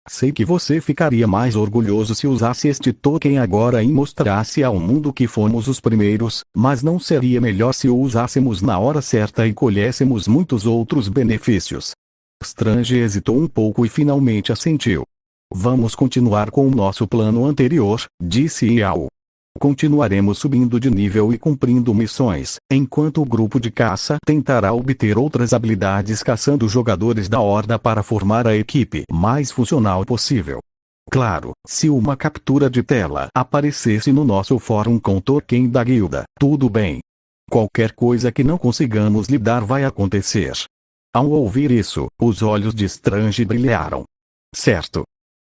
Sei que você ficaria mais orgulhoso se usasse este token agora e mostrasse ao mundo que fomos os primeiros, mas não seria melhor se o usássemos na hora certa e colhêssemos muitos outros benefícios? Strange hesitou um pouco e finalmente assentiu. Vamos continuar com o nosso plano anterior, disse Yao. Continuaremos subindo de nível e cumprindo missões, enquanto o grupo de caça tentará obter outras habilidades caçando jogadores da Horda para formar a equipe mais funcional possível. Claro, se uma captura de tela aparecesse no nosso fórum com token da guilda, tudo bem. Qualquer coisa que não consigamos lidar vai acontecer. Ao ouvir isso, os olhos de Strange brilharam. Certo.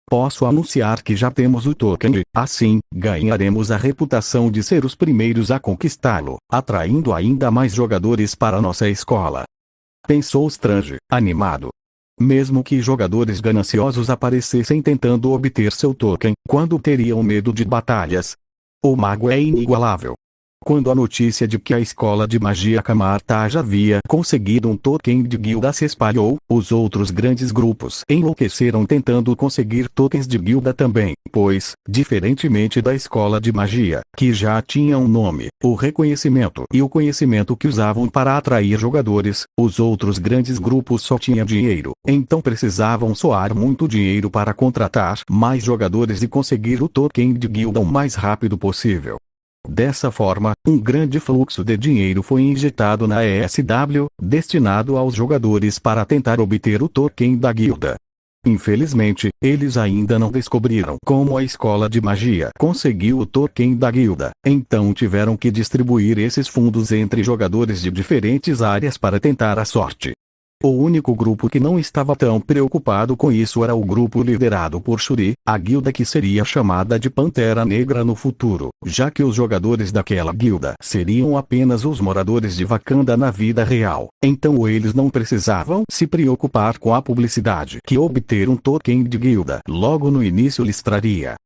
Posso anunciar que já temos o token e, assim, ganharemos a reputação de ser os primeiros a conquistá-lo, atraindo ainda mais jogadores para nossa escola. Pensou Strange, animado. Mesmo que jogadores gananciosos aparecessem tentando obter seu token, quando teriam medo de batalhas? O mago é inigualável. Quando a notícia de que a escola de magia Kamartaj havia conseguido um token de guilda se espalhou, os outros grandes grupos enlouqueceram tentando conseguir tokens de guilda também, pois, diferentemente da escola de magia, que já tinha um nome, o reconhecimento e o conhecimento que usavam para atrair jogadores, os outros grandes grupos só tinham dinheiro, então precisavam soar muito dinheiro para contratar mais jogadores e conseguir o token de guilda o mais rápido possível. Dessa forma, um grande fluxo de dinheiro foi injetado na ESW, destinado aos jogadores para tentar obter o token da guilda. Infelizmente, eles ainda não descobriram como a escola de magia conseguiu o token da guilda, então tiveram que distribuir esses fundos entre jogadores de diferentes áreas para tentar a sorte. O único grupo que não estava tão preocupado com isso era o grupo liderado por Shuri, a guilda que seria chamada de Pantera Negra no futuro, já que os jogadores daquela guilda seriam apenas os moradores de Wakanda na vida real, então eles não precisavam se preocupar com a publicidade que obter um token de guilda logo no início lhes traria.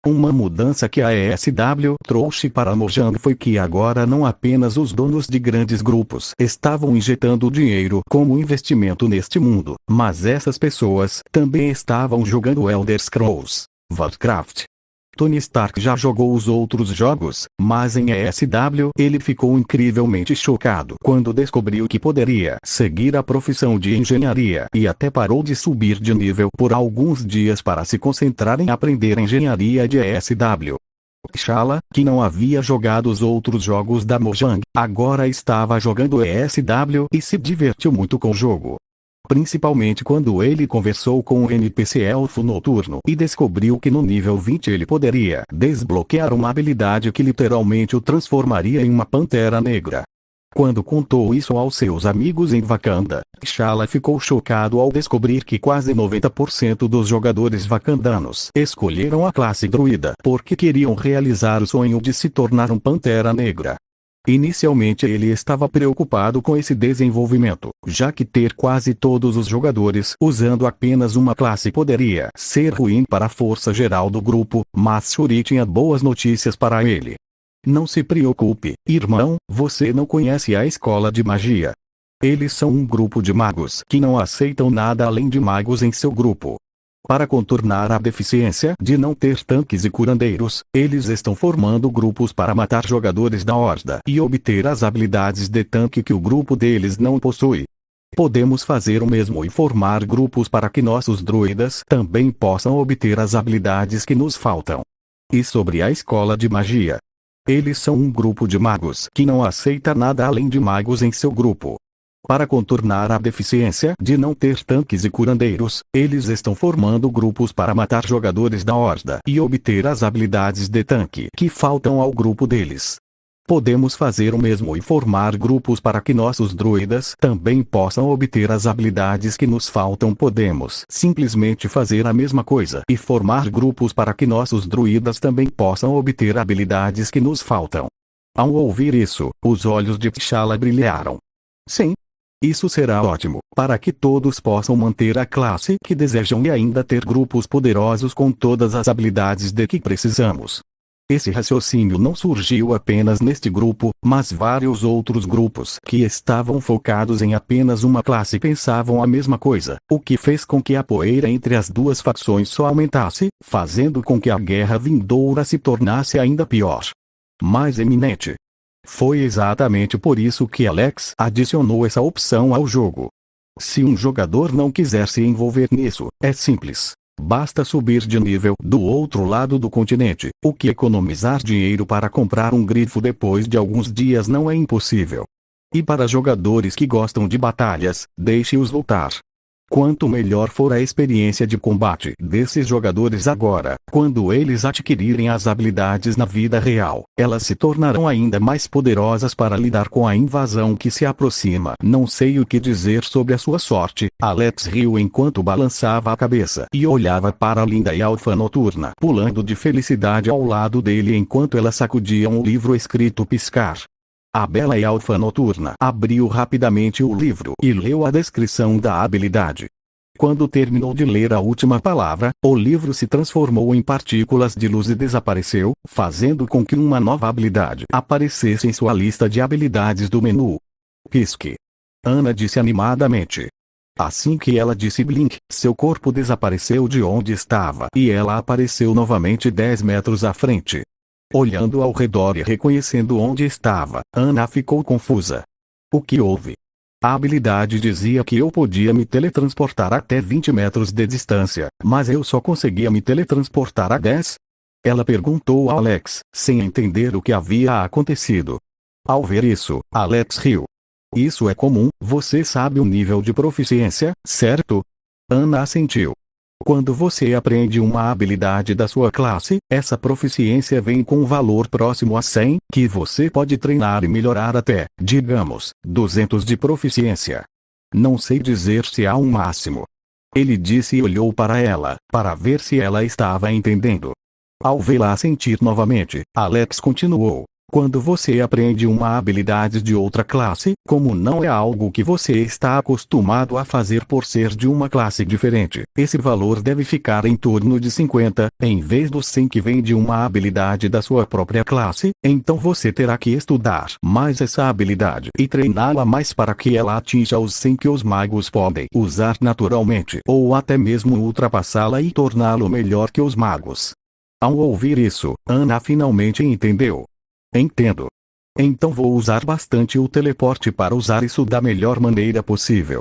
Uma mudança que a ESW trouxe para Mojang foi que agora não apenas os donos de grandes grupos estavam injetando dinheiro como investimento neste mundo, mas essas pessoas também estavam jogando Elder Scrolls, Warcraft. Tony Stark já jogou os outros jogos, mas em ESW ele ficou incrivelmente chocado quando descobriu que poderia seguir a profissão de engenharia e até parou de subir de nível por alguns dias para se concentrar em aprender engenharia de ESW. T'Challa, que não havia jogado os outros jogos da Mojang, agora estava jogando ESW e se divertiu muito com o jogo. Principalmente quando ele conversou com o NPC Elfo Noturno e descobriu que no nível 20 ele poderia desbloquear uma habilidade que literalmente o transformaria em uma Pantera Negra. Quando contou isso aos seus amigos em Wakanda, T'Challa ficou chocado ao descobrir que quase 90% dos jogadores wakandanos escolheram a classe druida porque queriam realizar o sonho de se tornar um Pantera Negra. Inicialmente ele estava preocupado com esse desenvolvimento, já que ter quase todos os jogadores usando apenas uma classe poderia ser ruim para a força geral do grupo, mas Shuri tinha boas notícias para ele. Não se preocupe, irmão, você não conhece a escola de magia. Eles são um grupo de magos que não aceitam nada além de magos em seu grupo. Para contornar a deficiência de não ter tanques e curandeiros, eles estão formando grupos para matar jogadores da Horda e obter as habilidades de tanque que o grupo deles não possui. Podemos fazer o mesmo e formar grupos para que nossos druidas também possam obter as habilidades que nos faltam. E sobre a escola de magia? Eles são um grupo de magos que não aceita nada além de magos em seu grupo. Para contornar a deficiência de não ter tanques e curandeiros, eles estão formando grupos para matar jogadores da Horda e obter as habilidades de tanque que faltam ao grupo deles. Podemos fazer o mesmo e formar grupos para que nossos druidas também possam obter as habilidades que nos faltam. Podemos simplesmente fazer a mesma coisa e formar grupos para que nossos druidas também possam obter habilidades que nos faltam. Ao ouvir isso, os olhos de T'Challa brilharam. Sim. Isso será ótimo, para que todos possam manter a classe que desejam e ainda ter grupos poderosos com todas as habilidades de que precisamos. Esse raciocínio não surgiu apenas neste grupo, mas vários outros grupos que estavam focados em apenas uma classe pensavam a mesma coisa, o que fez com que a poeira entre as duas facções só aumentasse, fazendo com que a guerra vindoura se tornasse ainda pior. Mais eminente. Foi exatamente por isso que Alex adicionou essa opção ao jogo. Se um jogador não quiser se envolver nisso, é simples. Basta subir de nível do outro lado do continente, o que economizar dinheiro para comprar um grifo depois de alguns dias não é impossível. E para jogadores que gostam de batalhas, deixe-os lutar. Quanto melhor for a experiência de combate desses jogadores agora, quando eles adquirirem as habilidades na vida real, elas se tornarão ainda mais poderosas para lidar com a invasão que se aproxima. Não sei o que dizer sobre a sua sorte, Alex riu enquanto balançava a cabeça e olhava para a linda elfa noturna pulando de felicidade ao lado dele enquanto ela sacudia um livro escrito piscar. A bela elfa noturna abriu rapidamente o livro e leu a descrição da habilidade. Quando terminou de ler a última palavra, o livro se transformou em partículas de luz e desapareceu, fazendo com que uma nova habilidade aparecesse em sua lista de habilidades do menu. Pisque. Ana disse animadamente. Assim que ela disse blink, seu corpo desapareceu de onde estava e ela apareceu novamente 10 metros à frente. Olhando ao redor e reconhecendo onde estava, Ana ficou confusa. O que houve? A habilidade dizia que eu podia me teletransportar até 20 metros de distância, mas eu só conseguia me teletransportar a 10? Ela perguntou a Alex, sem entender o que havia acontecido. Ao ver isso, Alex riu. Isso é comum, você sabe o nível de proficiência, certo? Ana assentiu. Quando você aprende uma habilidade da sua classe, essa proficiência vem com um valor próximo a 100, que você pode treinar e melhorar até, digamos, 200 de proficiência. Não sei dizer se há um máximo. Ele disse e olhou para ela, para ver se ela estava entendendo. Ao vê-la assentir novamente, Alex continuou. Quando você aprende uma habilidade de outra classe, como não é algo que você está acostumado a fazer por ser de uma classe diferente, esse valor deve ficar em torno de 50, em vez dos 100 que vem de uma habilidade da sua própria classe, então você terá que estudar mais essa habilidade e treiná-la mais para que ela atinja os 100 que os magos podem usar naturalmente, ou até mesmo ultrapassá-la e torná-lo melhor que os magos. Ao ouvir isso, Ana finalmente entendeu. Entendo. Então vou usar bastante o teleporte para usar isso da melhor maneira possível.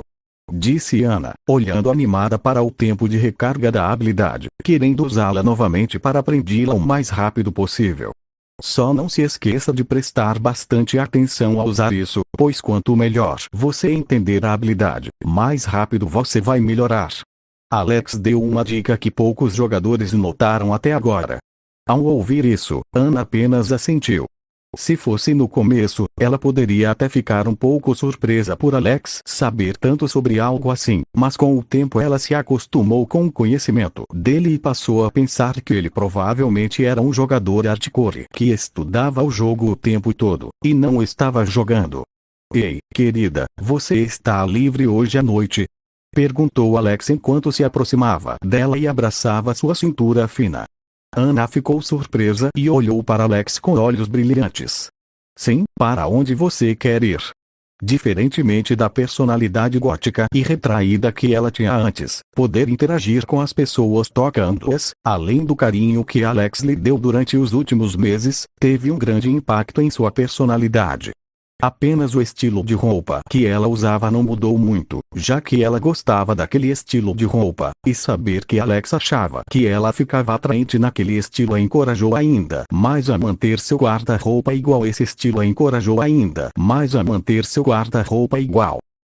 Disse Ana, olhando animada para o tempo de recarga da habilidade, querendo usá-la novamente para aprendi-la o mais rápido possível. Só não se esqueça de prestar bastante atenção a usar isso, pois quanto melhor você entender a habilidade, mais rápido você vai melhorar. Alex deu uma dica que poucos jogadores notaram até agora. Ao ouvir isso, Ana apenas assentiu. Se fosse no começo, ela poderia até ficar um pouco surpresa por Alex saber tanto sobre algo assim, mas com o tempo ela se acostumou com o conhecimento dele e passou a pensar que ele provavelmente era um jogador hardcore que estudava o jogo o tempo todo, e não estava jogando. Ei, querida, você está livre hoje à noite? Perguntou Alex enquanto se aproximava dela e abraçava sua cintura fina. Ana ficou surpresa e olhou para Alex com olhos brilhantes. Sim, para onde você quer ir? Diferentemente da personalidade gótica e retraída que ela tinha antes, poder interagir com as pessoas tocando-as, além do carinho que Alex lhe deu durante os últimos meses, teve um grande impacto em sua personalidade. Apenas o estilo de roupa que ela usava não mudou muito, já que ela gostava daquele estilo de roupa, e saber que Alex achava que ela ficava atraente naquele estilo a encorajou ainda mais a manter seu guarda-roupa igual. Esse estilo a encorajou ainda mais a manter seu guarda-roupa igual.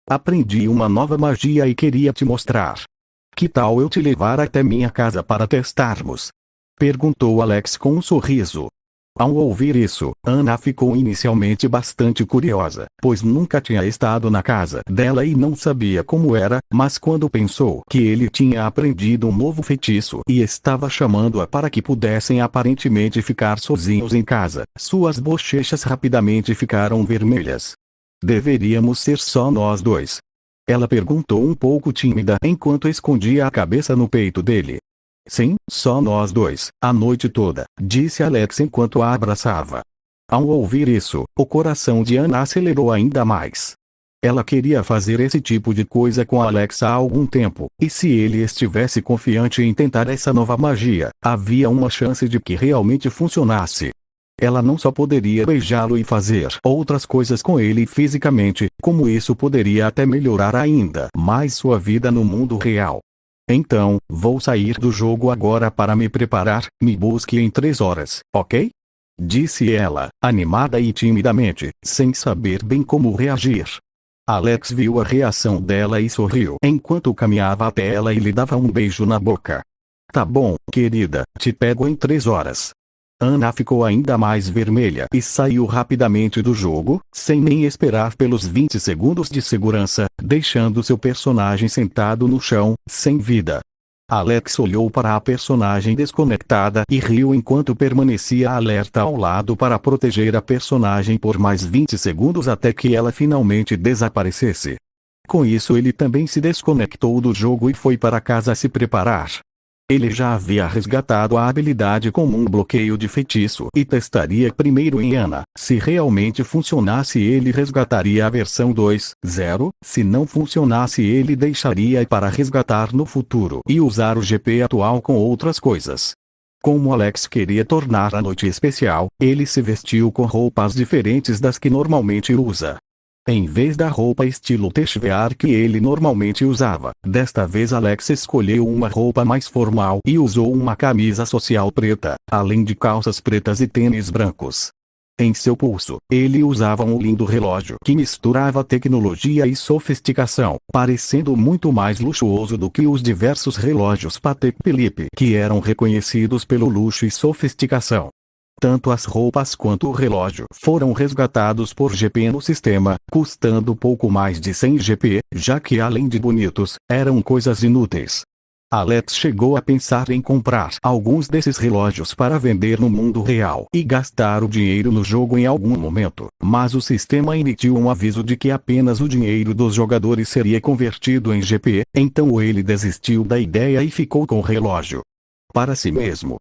Aprendi uma nova magia e queria te mostrar. Que tal eu te levar até minha casa para testarmos? Perguntou Alex com um sorriso. Ao ouvir isso, Ana ficou inicialmente bastante curiosa, pois nunca tinha estado na casa dela e não sabia como era, mas quando pensou que ele tinha aprendido um novo feitiço e estava chamando-a para que pudessem aparentemente ficar sozinhos em casa, suas bochechas rapidamente ficaram vermelhas. Deveríamos ser só nós dois? Ela perguntou um pouco tímida enquanto escondia a cabeça no peito dele. Sim, só nós dois, a noite toda, disse Alex enquanto a abraçava. Ao ouvir isso, o coração de Ana acelerou ainda mais. Ela queria fazer esse tipo de coisa com Alex há algum tempo, e se ele estivesse confiante em tentar essa nova magia, havia uma chance de que realmente funcionasse. Ela não só poderia beijá-lo e fazer outras coisas com ele fisicamente, como isso poderia até melhorar ainda mais sua vida no mundo real. Então, vou sair do jogo agora para me preparar, me busque em 3 horas, ok? Disse ela, animada e timidamente, sem saber bem como reagir. Alex viu a reação dela e sorriu enquanto caminhava até ela e lhe dava um beijo na boca. Tá bom, querida, te pego em 3 horas. Ana ficou ainda mais vermelha e saiu rapidamente do jogo, sem nem esperar pelos 20 segundos de segurança, deixando seu personagem sentado no chão, sem vida. Alex olhou para a personagem desconectada e riu enquanto permanecia alerta ao lado para proteger a personagem por mais 20 segundos até que ela finalmente desaparecesse. Com isso ele também se desconectou do jogo e foi para casa se preparar. Ele já havia resgatado a habilidade como um bloqueio de feitiço e testaria primeiro em Ana. Se realmente funcionasse ele resgataria a versão 2.0, se não funcionasse ele deixaria para resgatar no futuro e usar o GP atual com outras coisas. Como Alex queria tornar a noite especial, ele se vestiu com roupas diferentes das que normalmente usa. Em vez da roupa estilo Teshvear que ele normalmente usava, desta vez Alex escolheu uma roupa mais formal e usou uma camisa social preta, além de calças pretas e tênis brancos. Em seu pulso, ele usava um lindo relógio que misturava tecnologia e sofisticação, parecendo muito mais luxuoso do que os diversos relógios Patek Philippe que eram reconhecidos pelo luxo e sofisticação. Tanto as roupas quanto o relógio foram resgatados por GP no sistema, custando pouco mais de 100 GP, já que além de bonitos, eram coisas inúteis. Alex chegou a pensar em comprar alguns desses relógios para vender no mundo real e gastar o dinheiro no jogo em algum momento, mas o sistema emitiu um aviso de que apenas o dinheiro dos jogadores seria convertido em GP, então ele desistiu da ideia e ficou com o relógio para si mesmo.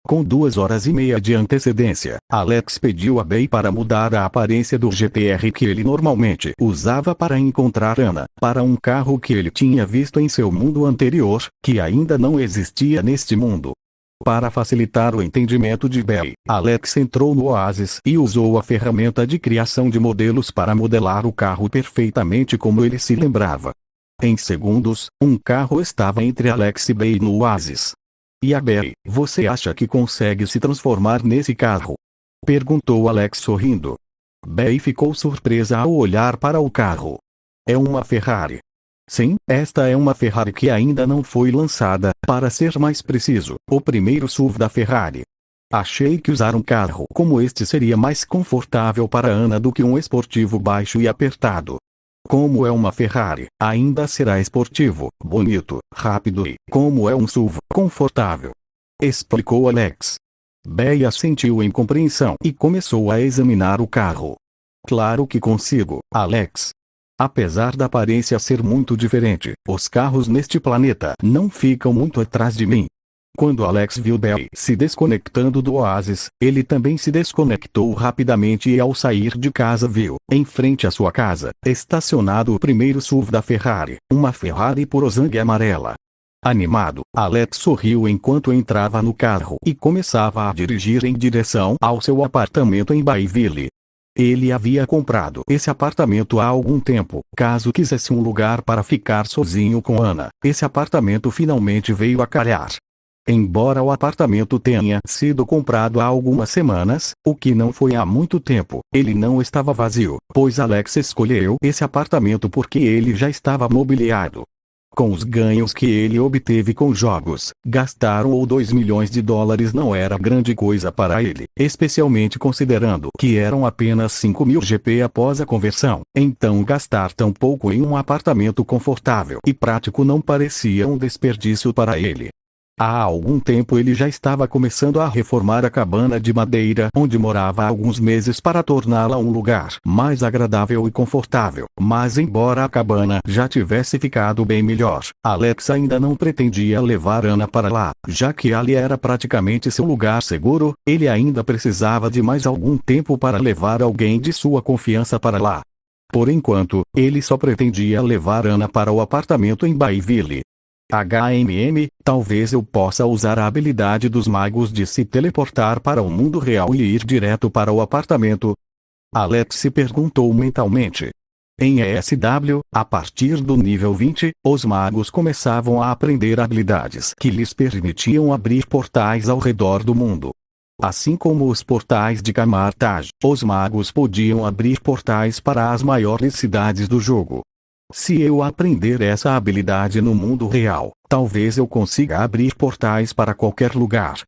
Com 2 horas e meia de antecedência, Alex pediu a Bey para mudar a aparência do GTR que ele normalmente usava para encontrar Ana, para um carro que ele tinha visto em seu mundo anterior, que ainda não existia neste mundo. Para facilitar o entendimento de Bey, Alex entrou no Oasis e usou a ferramenta de criação de modelos para modelar o carro perfeitamente como ele se lembrava. Em segundos, um carro estava entre Alex e Bey no Oasis. E a Bey, você acha que consegue se transformar nesse carro? Perguntou Alex sorrindo. Bey ficou surpresa ao olhar para o carro. É uma Ferrari. Sim, esta é uma Ferrari que ainda não foi lançada, para ser mais preciso, o primeiro SUV da Ferrari. Achei que usar um carro como este seria mais confortável para Ana do que um esportivo baixo e apertado. Como é uma Ferrari, ainda será esportivo, bonito, rápido e, como é um SUV, confortável. Explicou Alex. Bea sentiu em compreensão e começou a examinar o carro. Claro que consigo, Alex. Apesar da aparência ser muito diferente, os carros neste planeta não ficam muito atrás de mim. Quando Alex viu Bea se desconectando do oásis, ele também se desconectou rapidamente e ao sair de casa viu, em frente à sua casa, estacionado o primeiro SUV da Ferrari, uma Ferrari Purosangue amarela. Animado, Alex sorriu enquanto entrava no carro e começava a dirigir em direção ao seu apartamento em Bayville. Ele havia comprado esse apartamento há algum tempo, caso quisesse um lugar para ficar sozinho com Ana. Esse apartamento finalmente veio a calhar. Embora o apartamento tenha sido comprado há algumas semanas, o que não foi há muito tempo, ele não estava vazio, pois Alex escolheu esse apartamento porque ele já estava mobiliado. Com os ganhos que ele obteve com jogos, gastar $1 ou 2 milhões não era grande coisa para ele, especialmente considerando que eram apenas 5.000 GP após a conversão. Então gastar tão pouco em um apartamento confortável e prático não parecia um desperdício para ele. Há algum tempo ele já estava começando a reformar a cabana de madeira onde morava há alguns meses para torná-la um lugar mais agradável e confortável. Mas embora a cabana já tivesse ficado bem melhor, Alex ainda não pretendia levar Ana para lá, já que ali era praticamente seu lugar seguro. Ele ainda precisava de mais algum tempo para levar alguém de sua confiança para lá. Por enquanto, ele só pretendia levar Ana para o apartamento em Bayville. Talvez eu possa usar a habilidade dos magos de se teleportar para o mundo real e ir direto para o apartamento? Alex se perguntou mentalmente. Em ESW, a partir do nível 20, os magos começavam a aprender habilidades que lhes permitiam abrir portais ao redor do mundo. Assim como os portais de Camartage, os magos podiam abrir portais para as maiores cidades do jogo. Se eu aprender essa habilidade no mundo real, talvez eu consiga abrir portais para qualquer lugar.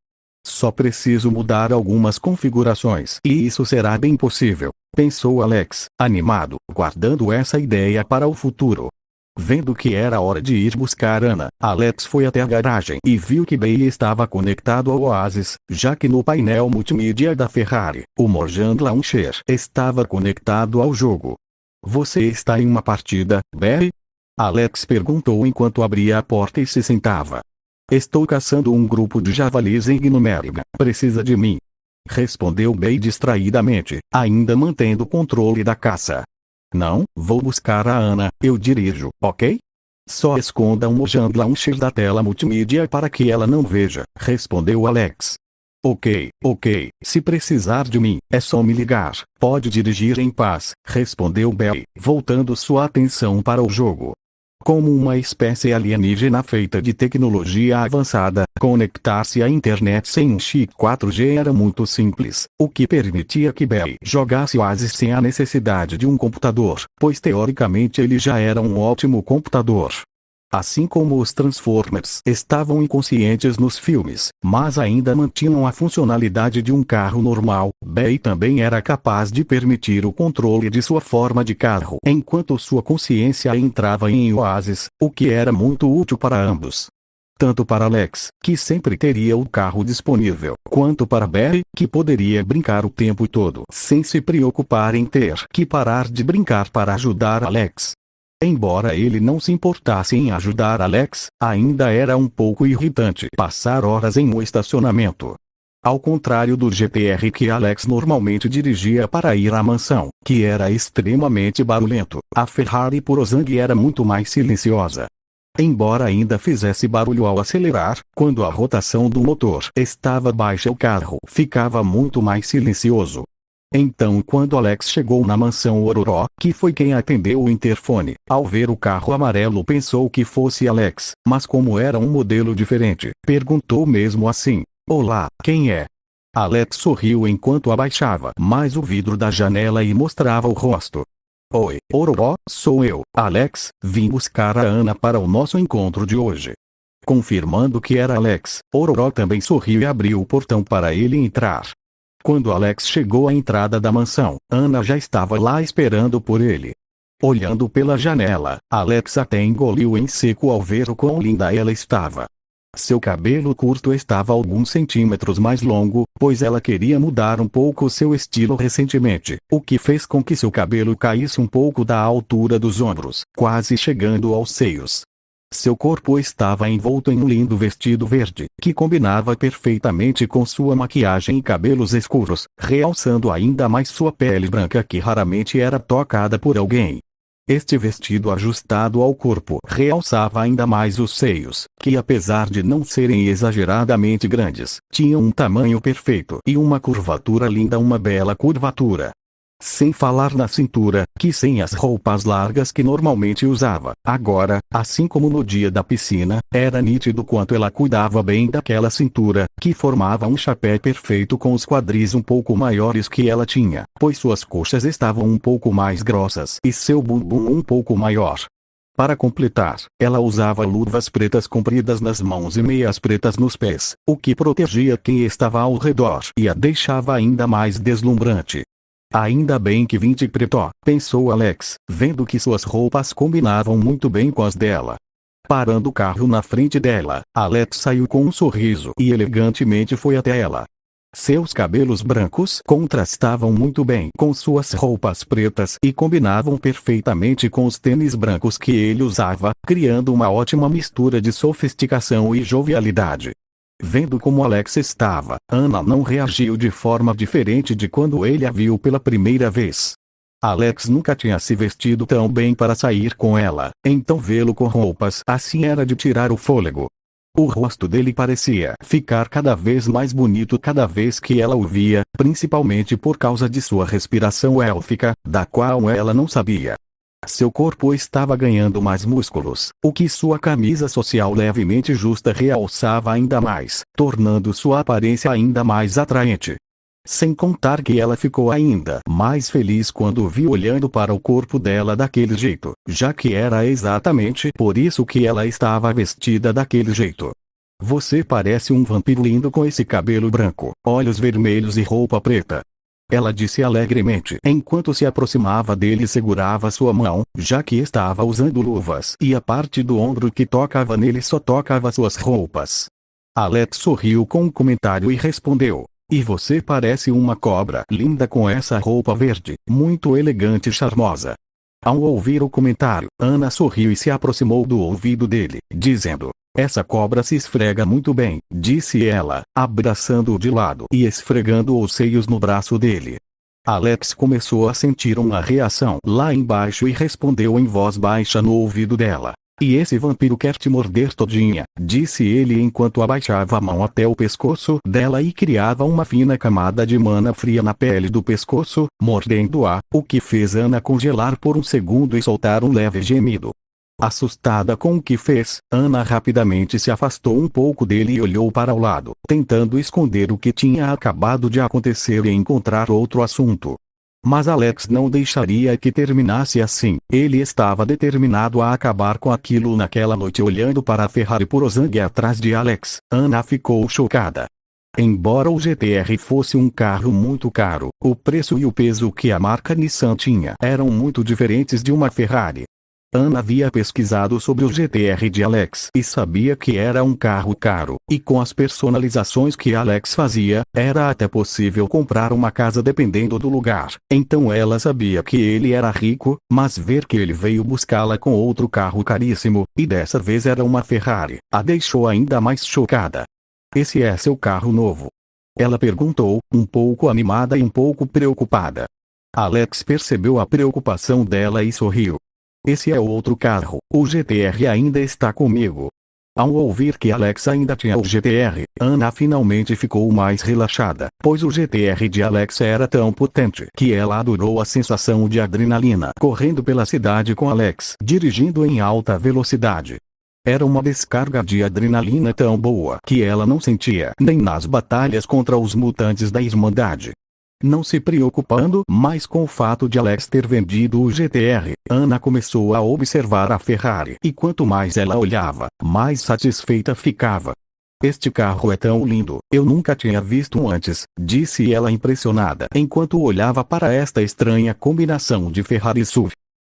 Só preciso mudar algumas configurações e isso será bem possível, pensou Alex, animado, guardando essa ideia para o futuro. Vendo que era hora de ir buscar Ana, Alex foi até a garagem e viu que Bea estava conectado ao oásis, já que no painel multimídia da Ferrari, o Mojang Launcher estava conectado ao jogo. Você está em uma partida, Bea? Alex perguntou enquanto abria a porta e se sentava. Estou caçando um grupo de javalis em Gnumeriga. Precisa de mim? Respondeu Bea distraidamente, ainda mantendo o controle da caça. Não, vou buscar a Ana, eu dirijo, ok? Só esconda um Mojang Launcher da tela multimídia para que ela não veja, respondeu Alex. Ok, se precisar de mim, é só me ligar, pode dirigir em paz, respondeu Bea, voltando sua atenção para o jogo. Como uma espécie alienígena feita de tecnologia avançada, conectar-se à internet sem um chip 4G era muito simples, o que permitia que Bea jogasse Oasis sem a necessidade de um computador, pois teoricamente ele já era um ótimo computador. Assim como os Transformers estavam inconscientes nos filmes, mas ainda mantinham a funcionalidade de um carro normal, Bea também era capaz de permitir o controle de sua forma de carro enquanto sua consciência entrava em Oasis, o que era muito útil para ambos. Tanto para Alex, que sempre teria o carro disponível, quanto para Bea, que poderia brincar o tempo todo sem se preocupar em ter que parar de brincar para ajudar Alex. Embora ele não se importasse em ajudar Alex, ainda era um pouco irritante passar horas em um estacionamento. Ao contrário do GTR que Alex normalmente dirigia para ir à mansão, que era extremamente barulhento, a Ferrari Purosangue era muito mais silenciosa. Embora ainda fizesse barulho ao acelerar, quando a rotação do motor estava baixa o carro ficava muito mais silencioso. Então quando Alex chegou na mansão Ororó, que foi quem atendeu o interfone, ao ver o carro amarelo pensou que fosse Alex, mas como era um modelo diferente, perguntou mesmo assim, olá, quem é? Alex sorriu enquanto abaixava mais o vidro da janela e mostrava o rosto. Oi, Ororó, sou eu, Alex, vim buscar a Ana para o nosso encontro de hoje. Confirmando que era Alex, Ororo também sorriu e abriu o portão para ele entrar. Quando Alex chegou à entrada da mansão, Ana já estava lá esperando por ele. Olhando pela janela, Alex até engoliu em seco ao ver o quão linda ela estava. Seu cabelo curto estava alguns centímetros mais longo, pois ela queria mudar um pouco seu estilo recentemente, o que fez com que seu cabelo caísse um pouco da altura dos ombros, quase chegando aos seios. Seu corpo estava envolto em um lindo vestido verde, que combinava perfeitamente com sua maquiagem e cabelos escuros, realçando ainda mais sua pele branca que raramente era tocada por alguém. Este vestido ajustado ao corpo realçava ainda mais os seios, que apesar de não serem exageradamente grandes, tinham um tamanho perfeito e uma curvatura linda, uma bela curvatura. Sem falar na cintura, que sem as roupas largas que normalmente usava, agora, assim como no dia da piscina, era nítido quanto ela cuidava bem daquela cintura, que formava um chapéu perfeito com os quadris um pouco maiores que ela tinha, pois suas coxas estavam um pouco mais grossas e seu bumbum um pouco maior. Para completar, ela usava luvas pretas compridas nas mãos e meias pretas nos pés, o que protegia quem estava ao redor e a deixava ainda mais deslumbrante. Ainda bem que vim de preto, pensou Alex, vendo que suas roupas combinavam muito bem com as dela. Parando o carro na frente dela, Alex saiu com um sorriso e elegantemente foi até ela. Seus cabelos brancos contrastavam muito bem com suas roupas pretas e combinavam perfeitamente com os tênis brancos que ele usava, criando uma ótima mistura de sofisticação e jovialidade. Vendo como Alex estava, Ana não reagiu de forma diferente de quando ele a viu pela primeira vez. Alex nunca tinha se vestido tão bem para sair com ela, então vê-lo com roupas assim era de tirar o fôlego. O rosto dele parecia ficar cada vez mais bonito cada vez que ela o via, principalmente por causa de sua respiração élfica, da qual ela não sabia. Seu corpo estava ganhando mais músculos, o que sua camisa social levemente justa realçava ainda mais, tornando sua aparência ainda mais atraente. Sem contar que ela ficou ainda mais feliz quando o viu olhando para o corpo dela daquele jeito, já que era exatamente por isso que ela estava vestida daquele jeito. Você parece um vampiro lindo com esse cabelo branco, olhos vermelhos e roupa preta. Ela disse alegremente enquanto se aproximava dele e segurava sua mão, já que estava usando luvas e a parte do ombro que tocava nele só tocava suas roupas. Alex sorriu com um comentário e respondeu: "E você parece uma cobra linda com essa roupa verde, muito elegante e charmosa." Ao ouvir o comentário, Ana sorriu e se aproximou do ouvido dele, dizendo: "Essa cobra se esfrega muito bem", disse ela, abraçando-o de lado e esfregando os seios no braço dele. Alex começou a sentir uma reação lá embaixo e respondeu em voz baixa no ouvido dela: "E esse vampiro quer te morder todinha", disse ele enquanto abaixava a mão até o pescoço dela e criava uma fina camada de mana fria na pele do pescoço, mordendo-a, o que fez Ana congelar por um segundo e soltar um leve gemido. Assustada com o que fez, Ana rapidamente se afastou um pouco dele e olhou para o lado, tentando esconder o que tinha acabado de acontecer e encontrar outro assunto. Mas Alex não deixaria que terminasse assim, ele estava determinado a acabar com aquilo naquela noite. Olhando para a Ferrari Purozang atrás de Alex, Ana ficou chocada. Embora o GTR fosse um carro muito caro, o preço e o peso que a marca Nissan tinha eram muito diferentes de uma Ferrari. Ana havia pesquisado sobre o GTR de Alex e sabia que era um carro caro, e com as personalizações que Alex fazia, era até possível comprar uma casa dependendo do lugar. Então ela sabia que ele era rico, mas ver que ele veio buscá-la com outro carro caríssimo, e dessa vez era uma Ferrari, a deixou ainda mais chocada. "Esse é seu carro novo?" ela perguntou, um pouco animada e um pouco preocupada. Alex percebeu a preocupação dela e sorriu. "Esse é o outro carro, o GTR ainda está comigo." Ao ouvir que Alex ainda tinha o GTR, Ana finalmente ficou mais relaxada, pois o GTR de Alex era tão potente que ela adorou a sensação de adrenalina correndo pela cidade com Alex dirigindo em alta velocidade. Era uma descarga de adrenalina tão boa que ela não sentia nem nas batalhas contra os mutantes da Irmandade. Não se preocupando mais com o fato de Alex ter vendido o GTR, Ana começou a observar a Ferrari e quanto mais ela olhava, mais satisfeita ficava. Este carro é tão lindo, eu nunca tinha visto um antes, disse ela impressionada enquanto olhava para esta estranha combinação de Ferrari e SUV.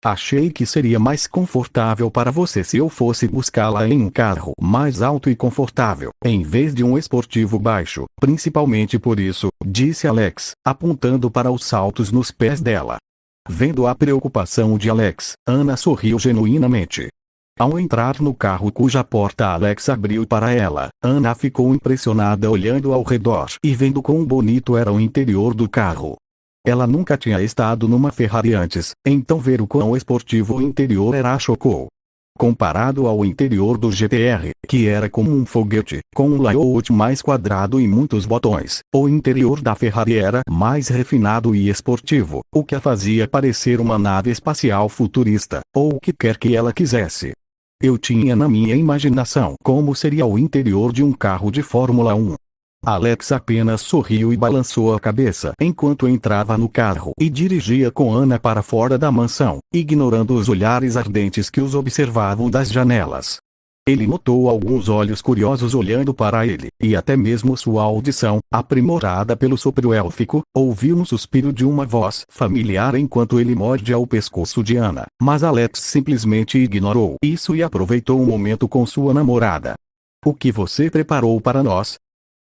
Achei que seria mais confortável para você se eu fosse buscá-la em um carro mais alto e confortável, em vez de um esportivo baixo, principalmente por isso, disse Alex, apontando para os saltos nos pés dela. Vendo a preocupação de Alex, Ana sorriu genuinamente. Ao entrar no carro cuja porta Alex abriu para ela, Ana ficou impressionada olhando ao redor e vendo quão bonito era o interior do carro. Ela nunca tinha estado numa Ferrari antes, então ver o quão esportivo o interior era a chocou. Comparado ao interior do GTR, que era como um foguete, com um layout mais quadrado e muitos botões, o interior da Ferrari era mais refinado e esportivo, o que a fazia parecer uma nave espacial futurista, ou o que quer que ela quisesse. Eu tinha na minha imaginação como seria o interior de um carro de Fórmula 1. Alex apenas sorriu e balançou a cabeça enquanto entrava no carro e dirigia com Ana para fora da mansão, ignorando os olhares ardentes que os observavam das janelas. Ele notou alguns olhos curiosos olhando para ele, e até mesmo sua audição, aprimorada pelo sopro élfico, ouviu um suspiro de uma voz familiar enquanto ele morde ao pescoço de Ana, mas Alex simplesmente ignorou isso e aproveitou o momento com sua namorada. O que você preparou para nós?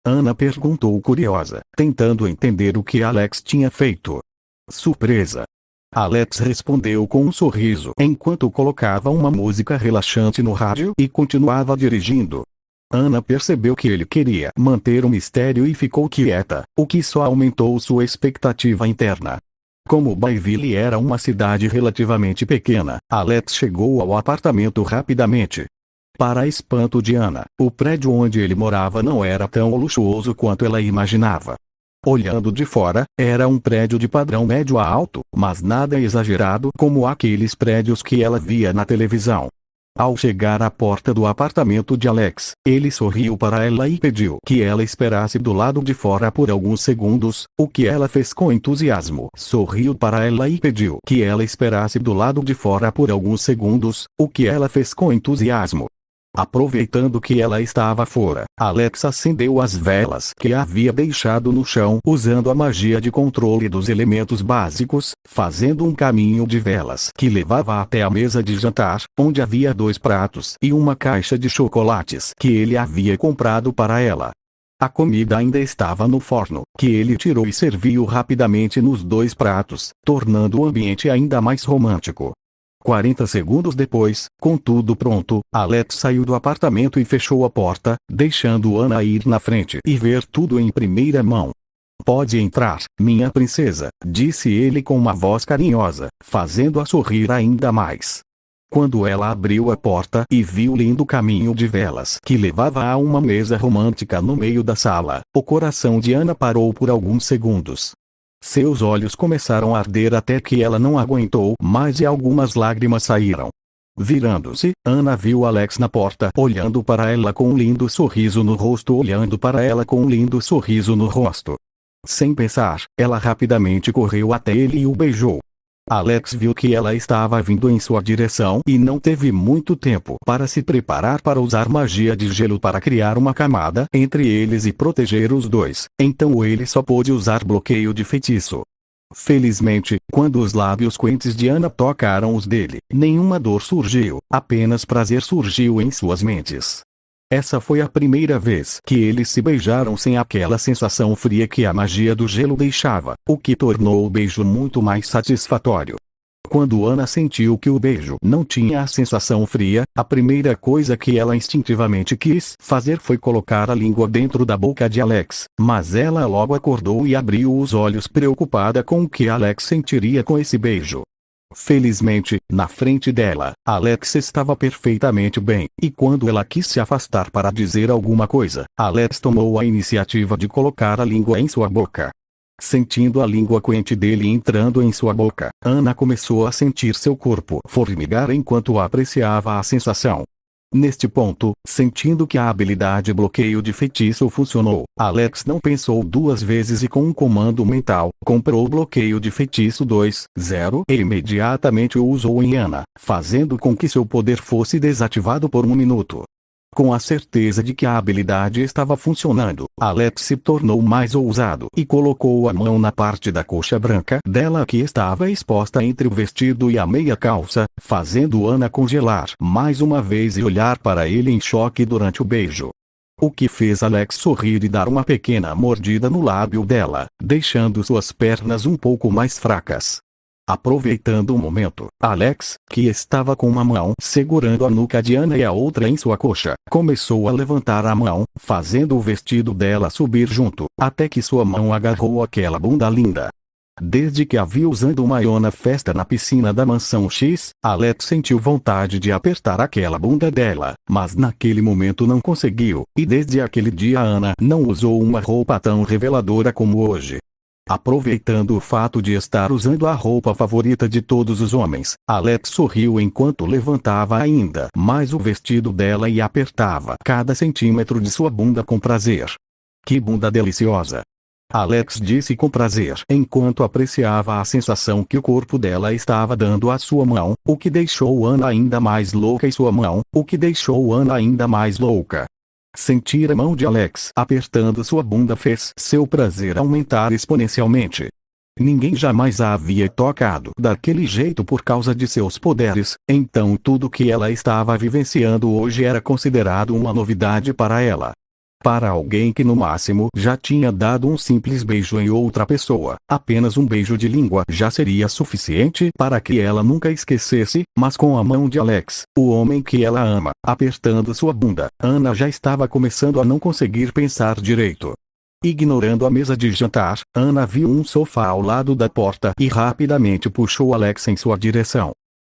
Ana perguntou curiosa, tentando entender o que Alex tinha feito. Surpresa. Alex respondeu com um sorriso enquanto colocava uma música relaxante no rádio e continuava dirigindo. Ana percebeu que ele queria manter o mistério e ficou quieta, o que só aumentou sua expectativa interna. Como Bayville era uma cidade relativamente pequena, Alex chegou ao apartamento rapidamente. Para espanto de Ana, o prédio onde ele morava não era tão luxuoso quanto ela imaginava. Olhando de fora, era um prédio de padrão médio a alto, mas nada exagerado como aqueles prédios que ela via na televisão. Ao chegar à porta do apartamento de Alex, ele sorriu para ela e pediu que ela esperasse do lado de fora por alguns segundos, o que ela fez com entusiasmo. Sorriu para ela e pediu que ela esperasse do lado de fora por alguns segundos, o que ela fez com entusiasmo. Aproveitando que ela estava fora, Alex acendeu as velas que havia deixado no chão usando a magia de controle dos elementos básicos, fazendo um caminho de velas que levava até a mesa de jantar, onde havia 2 pratos e uma caixa de chocolates que ele havia comprado para ela. A comida ainda estava no forno, que ele tirou e serviu rapidamente nos 2 pratos, tornando o ambiente ainda mais romântico. 40 segundos depois, com tudo pronto, Alex saiu do apartamento e fechou a porta, deixando Ana ir na frente e ver tudo em primeira mão. Pode entrar, minha princesa, disse ele com uma voz carinhosa, fazendo-a sorrir ainda mais. Quando ela abriu a porta e viu o lindo caminho de velas que levava a uma mesa romântica no meio da sala, o coração de Ana parou por alguns segundos. Seus olhos começaram a arder até que ela não aguentou mais e algumas lágrimas saíram. Virando-se, Ana viu Alex na porta olhando para ela com um lindo sorriso no rosto Sem pensar, ela rapidamente correu até ele e o beijou. Alex viu que ela estava vindo em sua direção e não teve muito tempo para se preparar para usar magia de gelo para criar uma camada entre eles e proteger os dois, então ele só pôde usar bloqueio de feitiço. Felizmente, quando os lábios quentes de Ana tocaram os dele, nenhuma dor surgiu, apenas prazer surgiu em suas mentes. Essa foi a primeira vez que eles se beijaram sem aquela sensação fria que a magia do gelo deixava, o que tornou o beijo muito mais satisfatório. Quando Ana sentiu que o beijo não tinha a sensação fria, a primeira coisa que ela instintivamente quis fazer foi colocar a língua dentro da boca de Alex, mas ela logo acordou e abriu os olhos preocupada com o que Alex sentiria com esse beijo. Felizmente, na frente dela, Alex estava perfeitamente bem, e quando ela quis se afastar para dizer alguma coisa, Alex tomou a iniciativa de colocar a língua em sua boca. Sentindo a língua quente dele entrando em sua boca, Ana começou a sentir seu corpo formigar enquanto apreciava a sensação. Neste ponto, sentindo que a habilidade bloqueio de feitiço funcionou, Alex não pensou duas vezes e com um comando mental, comprou o bloqueio de feitiço 2.0 e imediatamente o usou em Ana, fazendo com que seu poder fosse desativado por 1 minuto. Com a certeza de que a habilidade estava funcionando, Alex se tornou mais ousado e colocou a mão na parte da coxa branca dela que estava exposta entre o vestido e a meia calça, fazendo Ana congelar mais uma vez e olhar para ele em choque durante o beijo. O que fez Alex sorrir e dar uma pequena mordida no lábio dela, deixando suas pernas um pouco mais fracas. Aproveitando o momento, Alex, que estava com uma mão segurando a nuca de Ana e a outra em sua coxa, começou a levantar a mão, fazendo o vestido dela subir junto, até que sua mão agarrou aquela bunda linda. Desde que a viu usando uma na festa na piscina da mansão X, Alex sentiu vontade de apertar aquela bunda dela, mas naquele momento não conseguiu, e desde aquele dia Ana não usou uma roupa tão reveladora como hoje. Aproveitando o fato de estar usando a roupa favorita de todos os homens, Alex sorriu enquanto levantava ainda mais o vestido dela e apertava cada centímetro de sua bunda com prazer. Que bunda deliciosa! Alex disse com prazer enquanto apreciava a sensação que o corpo dela estava dando à sua mão, o que deixou Ana ainda mais louca e sua mão, o que deixou Ana ainda mais louca. Sentir a mão de Alex apertando sua bunda fez seu prazer aumentar exponencialmente. Ninguém jamais a havia tocado daquele jeito por causa de seus poderes, então tudo que ela estava vivenciando hoje era considerado uma novidade para ela. Para alguém que no máximo já tinha dado um simples beijo em outra pessoa, apenas um beijo de língua já seria suficiente para que ela nunca esquecesse, mas com a mão de Alex, o homem que ela ama, apertando sua bunda, Ana já estava começando a não conseguir pensar direito. Ignorando a mesa de jantar, Ana viu um sofá ao lado da porta e rapidamente puxou Alex em sua direção.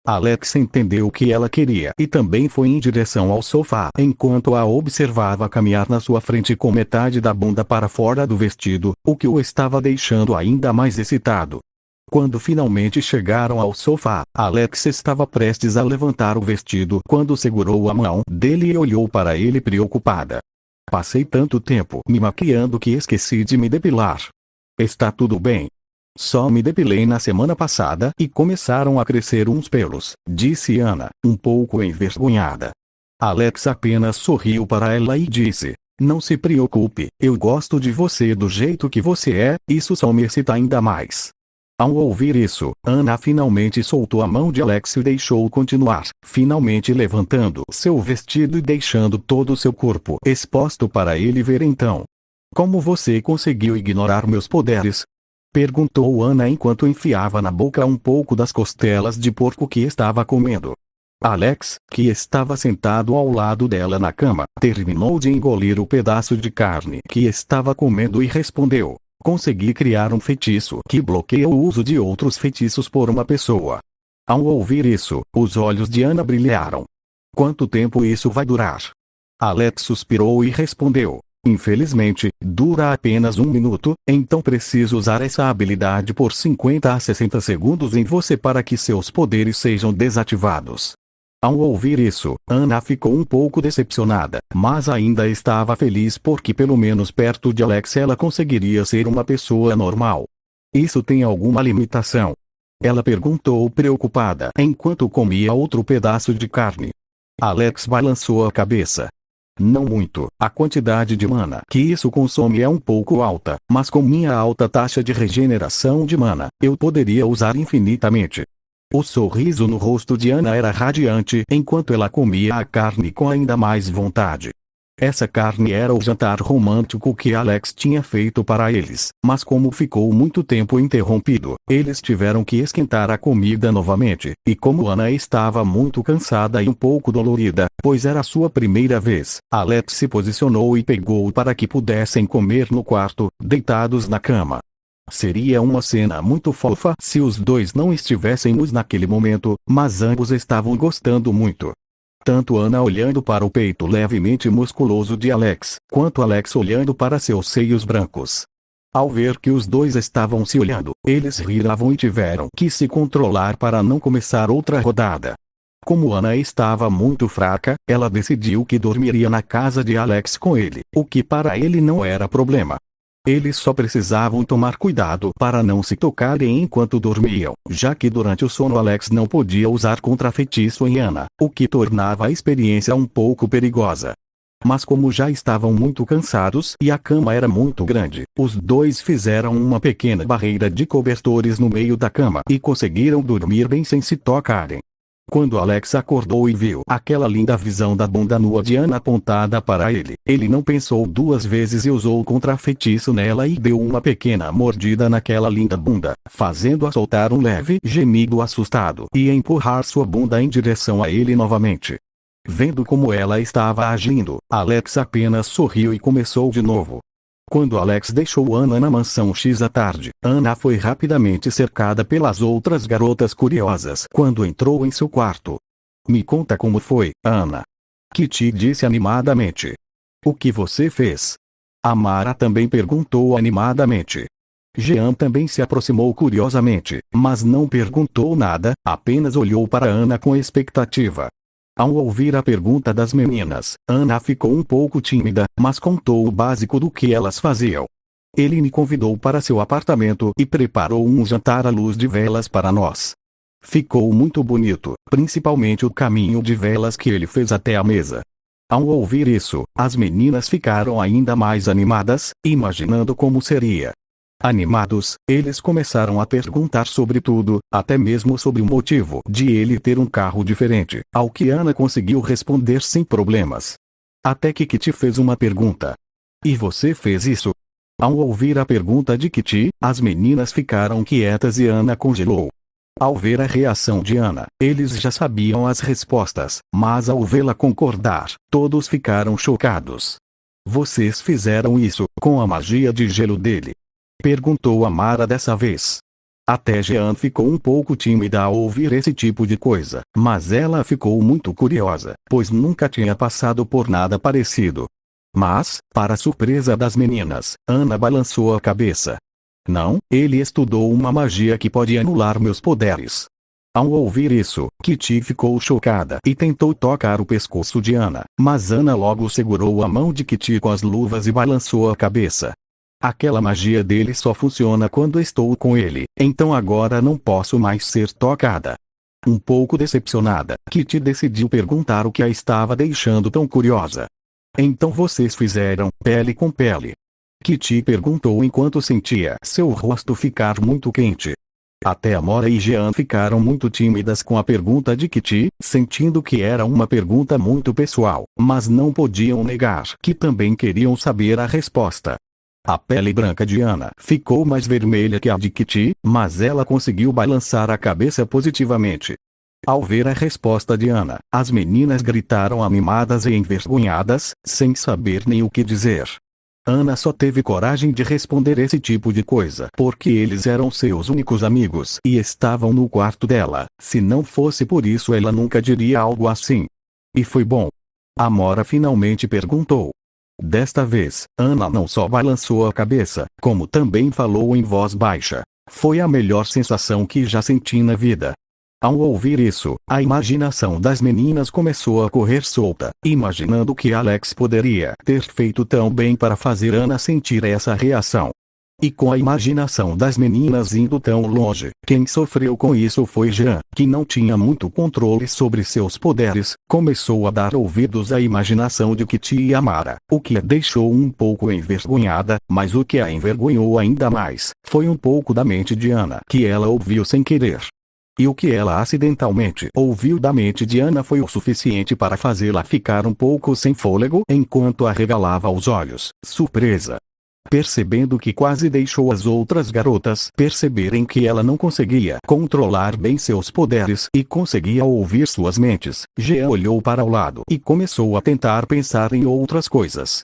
Alex entendeu o que ela queria e também foi em direção ao sofá enquanto a observava caminhar na sua frente com metade da bunda para fora do vestido, o que o estava deixando ainda mais excitado. Quando finalmente chegaram ao sofá, Alex estava prestes a levantar o vestido quando segurou a mão dele e olhou para ele preocupada. Passei tanto tempo me maquiando que esqueci de me depilar. Está tudo bem? Só me depilei na semana passada e começaram a crescer uns pelos, disse Ana, um pouco envergonhada. Alex apenas sorriu para ela e disse: não se preocupe, eu gosto de você do jeito que você é, isso só me excita ainda mais. Ao ouvir isso, Ana finalmente soltou a mão de Alex e deixou continuar, finalmente levantando seu vestido e deixando todo o seu corpo exposto para ele ver então. Como você conseguiu ignorar meus poderes? Perguntou Ana enquanto enfiava na boca um pouco das costelas de porco que estava comendo. Alex, que estava sentado ao lado dela na cama, terminou de engolir o pedaço de carne que estava comendo e respondeu: consegui criar um feitiço que bloqueia o uso de outros feitiços por uma pessoa. Ao ouvir isso, os olhos de Ana brilharam. Quanto tempo isso vai durar? Alex suspirou e respondeu: infelizmente, dura apenas 1 minuto, então preciso usar essa habilidade por 50 a 60 segundos em você para que seus poderes sejam desativados. Ao ouvir isso, Ana ficou um pouco decepcionada, mas ainda estava feliz porque pelo menos perto de Alex ela conseguiria ser uma pessoa normal. Isso tem alguma limitação? Ela perguntou preocupada enquanto comia outro pedaço de carne. Alex balançou a cabeça. Não muito, a quantidade de mana que isso consome é um pouco alta, mas com minha alta taxa de regeneração de mana, eu poderia usar infinitamente. O sorriso no rosto de Ana era radiante enquanto ela comia a carne com ainda mais vontade. Essa carne era o jantar romântico que Alex tinha feito para eles, mas como ficou muito tempo interrompido, eles tiveram que esquentar a comida novamente, e como Ana estava muito cansada e um pouco dolorida, pois era sua primeira vez, Alex se posicionou e pegou para que pudessem comer no quarto, deitados na cama. Seria uma cena muito fofa se os dois não estivessem nus naquele momento, mas ambos estavam gostando muito. Tanto Ana olhando para o peito levemente musculoso de Alex, quanto Alex olhando para seus seios brancos. Ao ver que os dois estavam se olhando, eles riram e tiveram que se controlar para não começar outra rodada. Como Ana estava muito fraca, ela decidiu que dormiria na casa de Alex com ele, o que para ele não era problema. Eles só precisavam tomar cuidado para não se tocarem enquanto dormiam, já que durante o sono Alex não podia usar contrafeitiço em Ana, o que tornava a experiência um pouco perigosa. Mas como já estavam muito cansados e a cama era muito grande, os dois fizeram uma pequena barreira de cobertores no meio da cama e conseguiram dormir bem sem se tocarem. Quando Alex acordou e viu aquela linda visão da bunda nua de Ana apontada para ele, ele não pensou duas vezes e usou o contrafeitiço nela e deu uma pequena mordida naquela linda bunda, fazendo-a soltar um leve gemido assustado e empurrar sua bunda em direção a ele novamente. Vendo como ela estava agindo, Alex apenas sorriu e começou de novo. Quando Alex deixou Ana na mansão X à tarde, Ana foi rapidamente cercada pelas outras garotas curiosas quando entrou em seu quarto. Me conta como foi, Ana. Kitty disse animadamente. O que você fez? Amara também perguntou animadamente. Jean também se aproximou curiosamente, mas não perguntou nada, apenas olhou para Ana com expectativa. Ao ouvir a pergunta das meninas, Ana ficou um pouco tímida, mas contou o básico do que elas faziam. Ele me convidou para seu apartamento e preparou um jantar à luz de velas para nós. Ficou muito bonito, principalmente o caminho de velas que ele fez até a mesa. Ao ouvir isso, as meninas ficaram ainda mais animadas, imaginando como seria. Animados, eles começaram a perguntar sobre tudo, até mesmo sobre o motivo de ele ter um carro diferente, ao que Ana conseguiu responder sem problemas. Até que Kitty fez uma pergunta. E você fez isso? Ao ouvir a pergunta de Kitty, as meninas ficaram quietas e Ana congelou. Ao ver a reação de Ana, eles já sabiam as respostas, mas ao vê-la concordar, todos ficaram chocados. Vocês fizeram isso, com a magia de gelo dele? Perguntou Amara dessa vez. Até Jean ficou um pouco tímida ao ouvir esse tipo de coisa, mas ela ficou muito curiosa, pois nunca tinha passado por nada parecido. Mas, para surpresa das meninas, Ana balançou a cabeça. Não, ele estudou uma magia que pode anular meus poderes. Ao ouvir isso, Kitty ficou chocada e tentou tocar o pescoço de Ana, mas Ana logo segurou a mão de Kitty com as luvas e balançou a cabeça. Aquela magia dele só funciona quando estou com ele, então agora não posso mais ser tocada. Um pouco decepcionada, Kitty decidiu perguntar o que a estava deixando tão curiosa. Então vocês fizeram pele com pele? Kitty perguntou enquanto sentia seu rosto ficar muito quente. Até Amora e Jean ficaram muito tímidas com a pergunta de Kitty, sentindo que era uma pergunta muito pessoal, mas não podiam negar que também queriam saber a resposta. A pele branca de Ana ficou mais vermelha que a de Kitty, mas ela conseguiu balançar a cabeça positivamente. Ao ver a resposta de Ana, as meninas gritaram animadas e envergonhadas, sem saber nem o que dizer. Ana só teve coragem de responder esse tipo de coisa porque eles eram seus únicos amigos e estavam no quarto dela. Se não fosse por isso ela nunca diria algo assim. E foi bom. Amora finalmente perguntou. Desta vez, Ana não só balançou a cabeça, como também falou em voz baixa. Foi a melhor sensação que já senti na vida. Ao ouvir isso, a imaginação das meninas começou a correr solta, imaginando que Alex poderia ter feito tão bem para fazer Ana sentir essa reação. E com a imaginação das meninas indo tão longe, quem sofreu com isso foi Jean, que não tinha muito controle sobre seus poderes, começou a dar ouvidos à imaginação de Kitty e Amara, o que a deixou um pouco envergonhada, mas o que a envergonhou ainda mais, foi um pouco da mente de Ana que ela ouviu sem querer. E o que ela acidentalmente ouviu da mente de Ana foi o suficiente para fazê-la ficar um pouco sem fôlego enquanto arregalava os olhos, surpresa. Percebendo que quase deixou as outras garotas perceberem que ela não conseguia controlar bem seus poderes e conseguia ouvir suas mentes, Jean olhou para o lado e começou a tentar pensar em outras coisas.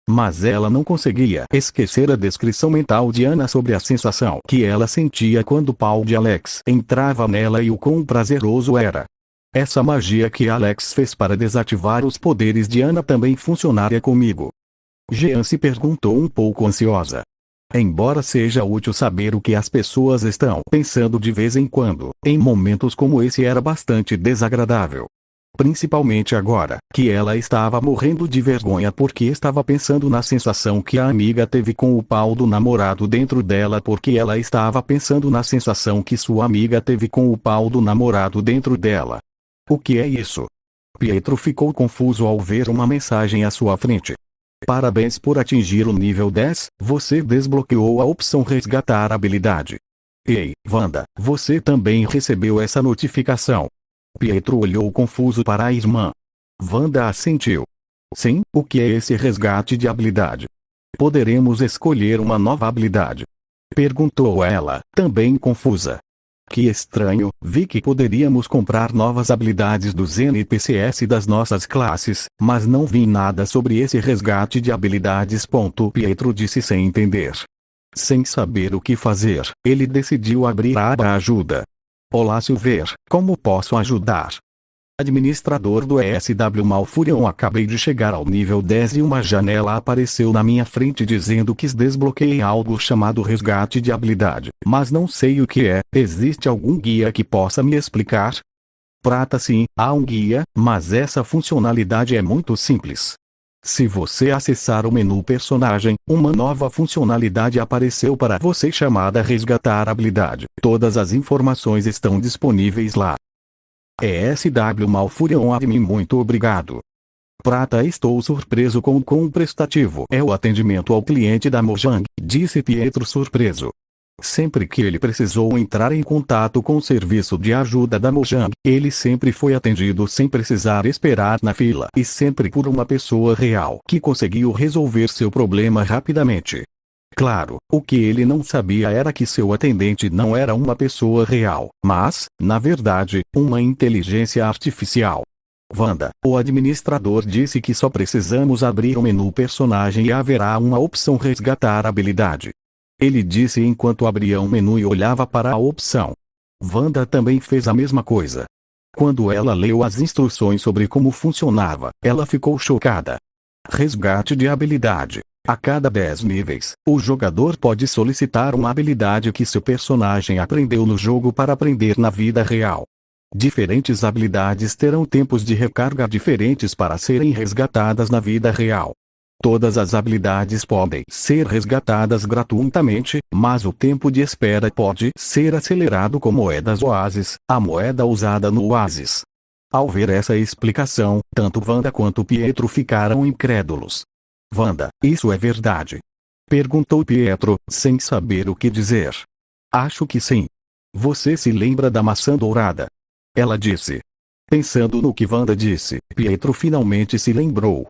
Mas ela não conseguia esquecer a descrição mental de Ana sobre a sensação que ela sentia quando o pau de Alex entrava nela e o quão prazeroso era. Essa magia que Alex fez para desativar os poderes de Ana também funcionaria comigo. Jean se perguntou um pouco ansiosa. Embora seja útil saber o que as pessoas estão pensando de vez em quando, em momentos como esse era bastante desagradável. Principalmente agora, que ela estava morrendo de vergonha porque estava pensando na sensação que a amiga teve com o pau do namorado dentro dela porque ela estava pensando na sensação que sua amiga teve com o pau do namorado dentro dela. O que é isso? Pietro ficou confuso ao ver uma mensagem à sua frente. Parabéns por atingir o nível 10, você desbloqueou a opção resgatar habilidade. Ei, Wanda, você também recebeu essa notificação? Pietro olhou confuso para a irmã. Wanda assentiu. Sim, o que é esse resgate de habilidade? Poderemos escolher uma nova habilidade? Perguntou ela, também confusa. Que estranho, vi que poderíamos comprar novas habilidades dos NPCs das nossas classes, mas não vi nada sobre esse resgate de habilidades. Pietro disse sem entender. Sem saber o que fazer, ele decidiu abrir a aba Ajuda. Olá Silver, como posso ajudar? Administrador do ESW Malfurion, acabei de chegar ao nível 10 e uma janela apareceu na minha frente dizendo que desbloqueei algo chamado resgate de habilidade, mas não sei o que é. Existe algum guia que possa me explicar? Prata, sim, há um guia, mas essa funcionalidade é muito simples. Se você acessar o menu personagem, uma nova funcionalidade apareceu para você chamada resgatar habilidade. Todas as informações estão disponíveis lá. ESW Malfurion Admin, muito obrigado. Prata, estou surpreso com o prestativo. É o atendimento ao cliente da Mojang, disse Pietro surpreso. Sempre que ele precisou entrar em contato com o serviço de ajuda da Mojang, ele sempre foi atendido sem precisar esperar na fila e sempre por uma pessoa real que conseguiu resolver seu problema rapidamente. Claro, o que ele não sabia era que seu atendente não era uma pessoa real, mas, na verdade, uma inteligência artificial. Wanda, o administrador disse que só precisamos abrir o menu personagem e haverá uma opção resgatar habilidade. Ele disse enquanto abria o menu e olhava para a opção. Wanda também fez a mesma coisa. Quando ela leu as instruções sobre como funcionava, ela ficou chocada. Resgate de habilidade. A cada 10 níveis, o jogador pode solicitar uma habilidade que seu personagem aprendeu no jogo para aprender na vida real. Diferentes habilidades terão tempos de recarga diferentes para serem resgatadas na vida real. Todas as habilidades podem ser resgatadas gratuitamente, mas o tempo de espera pode ser acelerado com moedas Oasis, a moeda usada no Oasis. Ao ver essa explicação, tanto Wanda quanto Pietro ficaram incrédulos. Wanda, isso é verdade? Perguntou Pietro, sem saber o que dizer. Acho que sim. Você se lembra da maçã dourada? Ela disse. Pensando no que Wanda disse, Pietro finalmente se lembrou.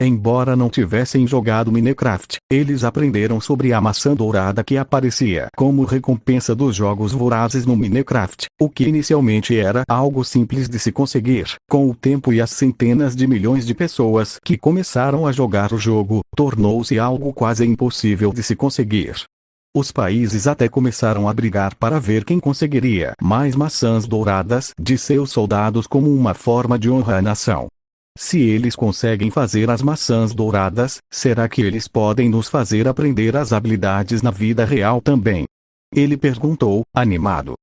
Embora não tivessem jogado Minecraft, eles aprenderam sobre a maçã dourada que aparecia como recompensa dos jogos vorazes no Minecraft, o que inicialmente era algo simples de se conseguir. Com o tempo e as centenas de milhões de pessoas que começaram a jogar o jogo, tornou-se algo quase impossível de se conseguir. Os países até começaram a brigar para ver quem conseguiria mais maçãs douradas de seus soldados como uma forma de honrar a nação. Se eles conseguem fazer as maçãs douradas, será que eles podem nos fazer aprender as habilidades na vida real também? Ele perguntou, animado.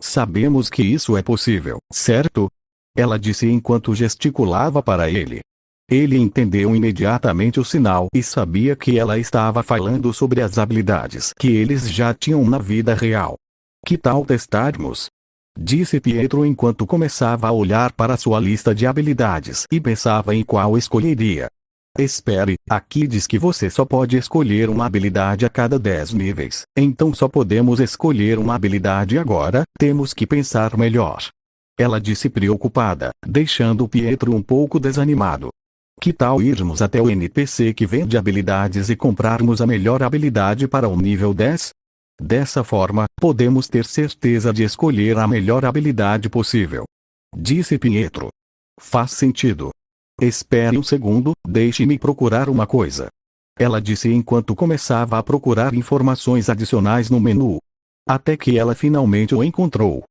Sabemos que isso é possível, certo? Ela disse enquanto gesticulava para ele. Ele entendeu imediatamente o sinal e sabia que ela estava falando sobre as habilidades que eles já tinham na vida real. Que tal testarmos? Disse Pietro enquanto começava a olhar para sua lista de habilidades e pensava em qual escolheria. Espere, aqui diz que você só pode escolher uma habilidade a cada 10 níveis, então só podemos escolher uma habilidade agora, temos que pensar melhor. Ela disse preocupada, deixando Pietro um pouco desanimado. Que tal irmos até o NPC que vende habilidades e comprarmos a melhor habilidade para o nível 10? Dessa forma, podemos ter certeza de escolher a melhor habilidade possível. Disse Pietro. Faz sentido. Espere um segundo, deixe-me procurar uma coisa. Ela disse enquanto começava a procurar informações adicionais no menu. Até que ela finalmente o encontrou.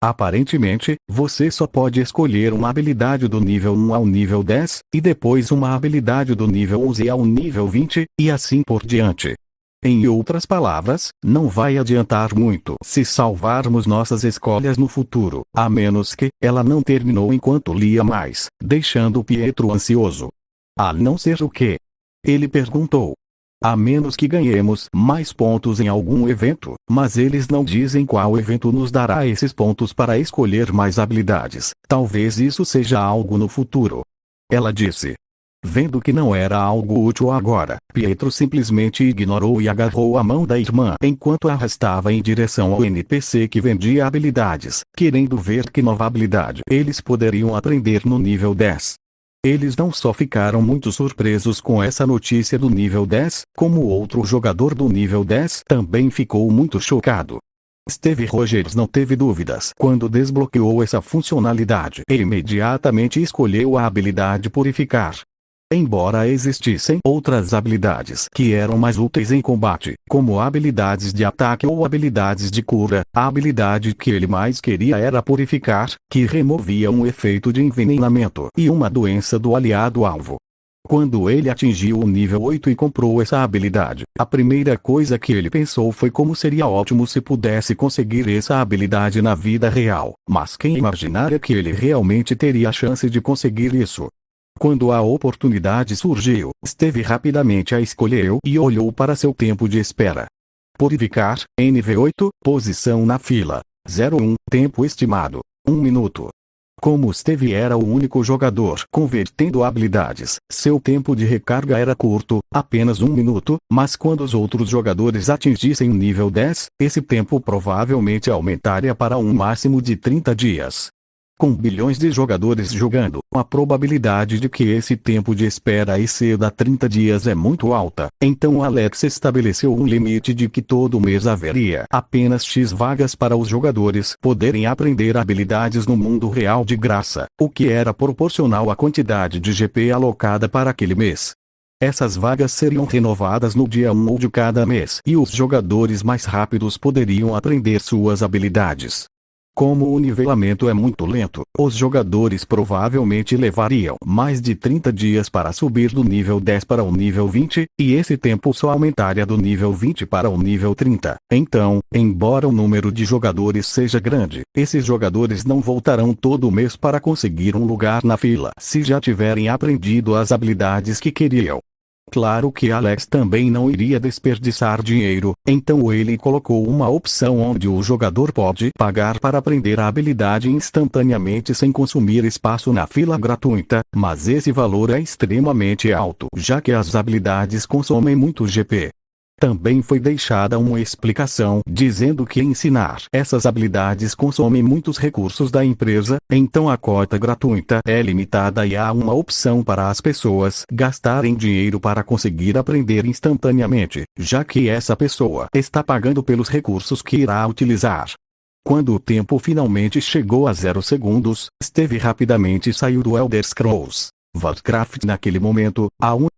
Aparentemente, você só pode escolher uma habilidade do nível 1 ao nível 10, e depois uma habilidade do nível 11 ao nível 20, e assim por diante. Em outras palavras, não vai adiantar muito se salvarmos nossas escolhas no futuro, a menos que ela não terminou enquanto lia mais, deixando Pietro ansioso. A não ser o quê? Ele perguntou. A menos que ganhemos mais pontos em algum evento, mas eles não dizem qual evento nos dará esses pontos para escolher mais habilidades. Talvez isso seja algo no futuro. Ela disse. Vendo que não era algo útil agora, Pietro simplesmente ignorou e agarrou a mão da irmã enquanto a arrastava em direção ao NPC que vendia habilidades, querendo ver que nova habilidade eles poderiam aprender no nível 10. Eles não só ficaram muito surpresos com essa notícia do nível 10, como o outro jogador do nível 10 também ficou muito chocado. Steve Rogers não teve dúvidas quando desbloqueou essa funcionalidade e imediatamente escolheu a habilidade Purificar. Embora existissem outras habilidades que eram mais úteis em combate, como habilidades de ataque ou habilidades de cura, a habilidade que ele mais queria era Purificar, que removia um efeito de envenenamento e uma doença do aliado-alvo. Quando ele atingiu o nível 8 e comprou essa habilidade, a primeira coisa que ele pensou foi como seria ótimo se pudesse conseguir essa habilidade na vida real, mas quem imaginaria que ele realmente teria a chance de conseguir isso? Quando a oportunidade surgiu, Steve rapidamente a escolheu e olhou para seu tempo de espera. Purificar, NV8, posição na fila. 01, tempo estimado. 1 minuto. Como Steve era o único jogador convertendo habilidades, seu tempo de recarga era curto, apenas 1 minuto, mas quando os outros jogadores atingissem o nível 10, esse tempo provavelmente aumentaria para um máximo de 30 dias. Com bilhões de jogadores jogando, a probabilidade de que esse tempo de espera exceda 30 dias é muito alta, então Alex estabeleceu um limite de que todo mês haveria apenas X vagas para os jogadores poderem aprender habilidades no mundo real de graça, o que era proporcional à quantidade de GP alocada para aquele mês. Essas vagas seriam renovadas no dia 1 ou de cada mês e os jogadores mais rápidos poderiam aprender suas habilidades. Como o nivelamento é muito lento, os jogadores provavelmente levariam mais de 30 dias para subir do nível 10 para o nível 20, e esse tempo só aumentaria do nível 20 para o nível 30. Então, embora o número de jogadores seja grande, esses jogadores não voltarão todo mês para conseguir um lugar na fila se já tiverem aprendido as habilidades que queriam. Claro que Alex também não iria desperdiçar dinheiro, então ele colocou uma opção onde o jogador pode pagar para aprender a habilidade instantaneamente sem consumir espaço na fila gratuita, mas esse valor é extremamente alto já que as habilidades consomem muito GP. Também foi deixada uma explicação dizendo que ensinar essas habilidades consome muitos recursos da empresa, então a cota gratuita é limitada e há uma opção para as pessoas gastarem dinheiro para conseguir aprender instantaneamente, já que essa pessoa está pagando pelos recursos que irá utilizar. Quando o tempo finalmente chegou a 0 segundos, Steve rapidamente saiu do Elder Scrolls Warcraft naquele momento, a única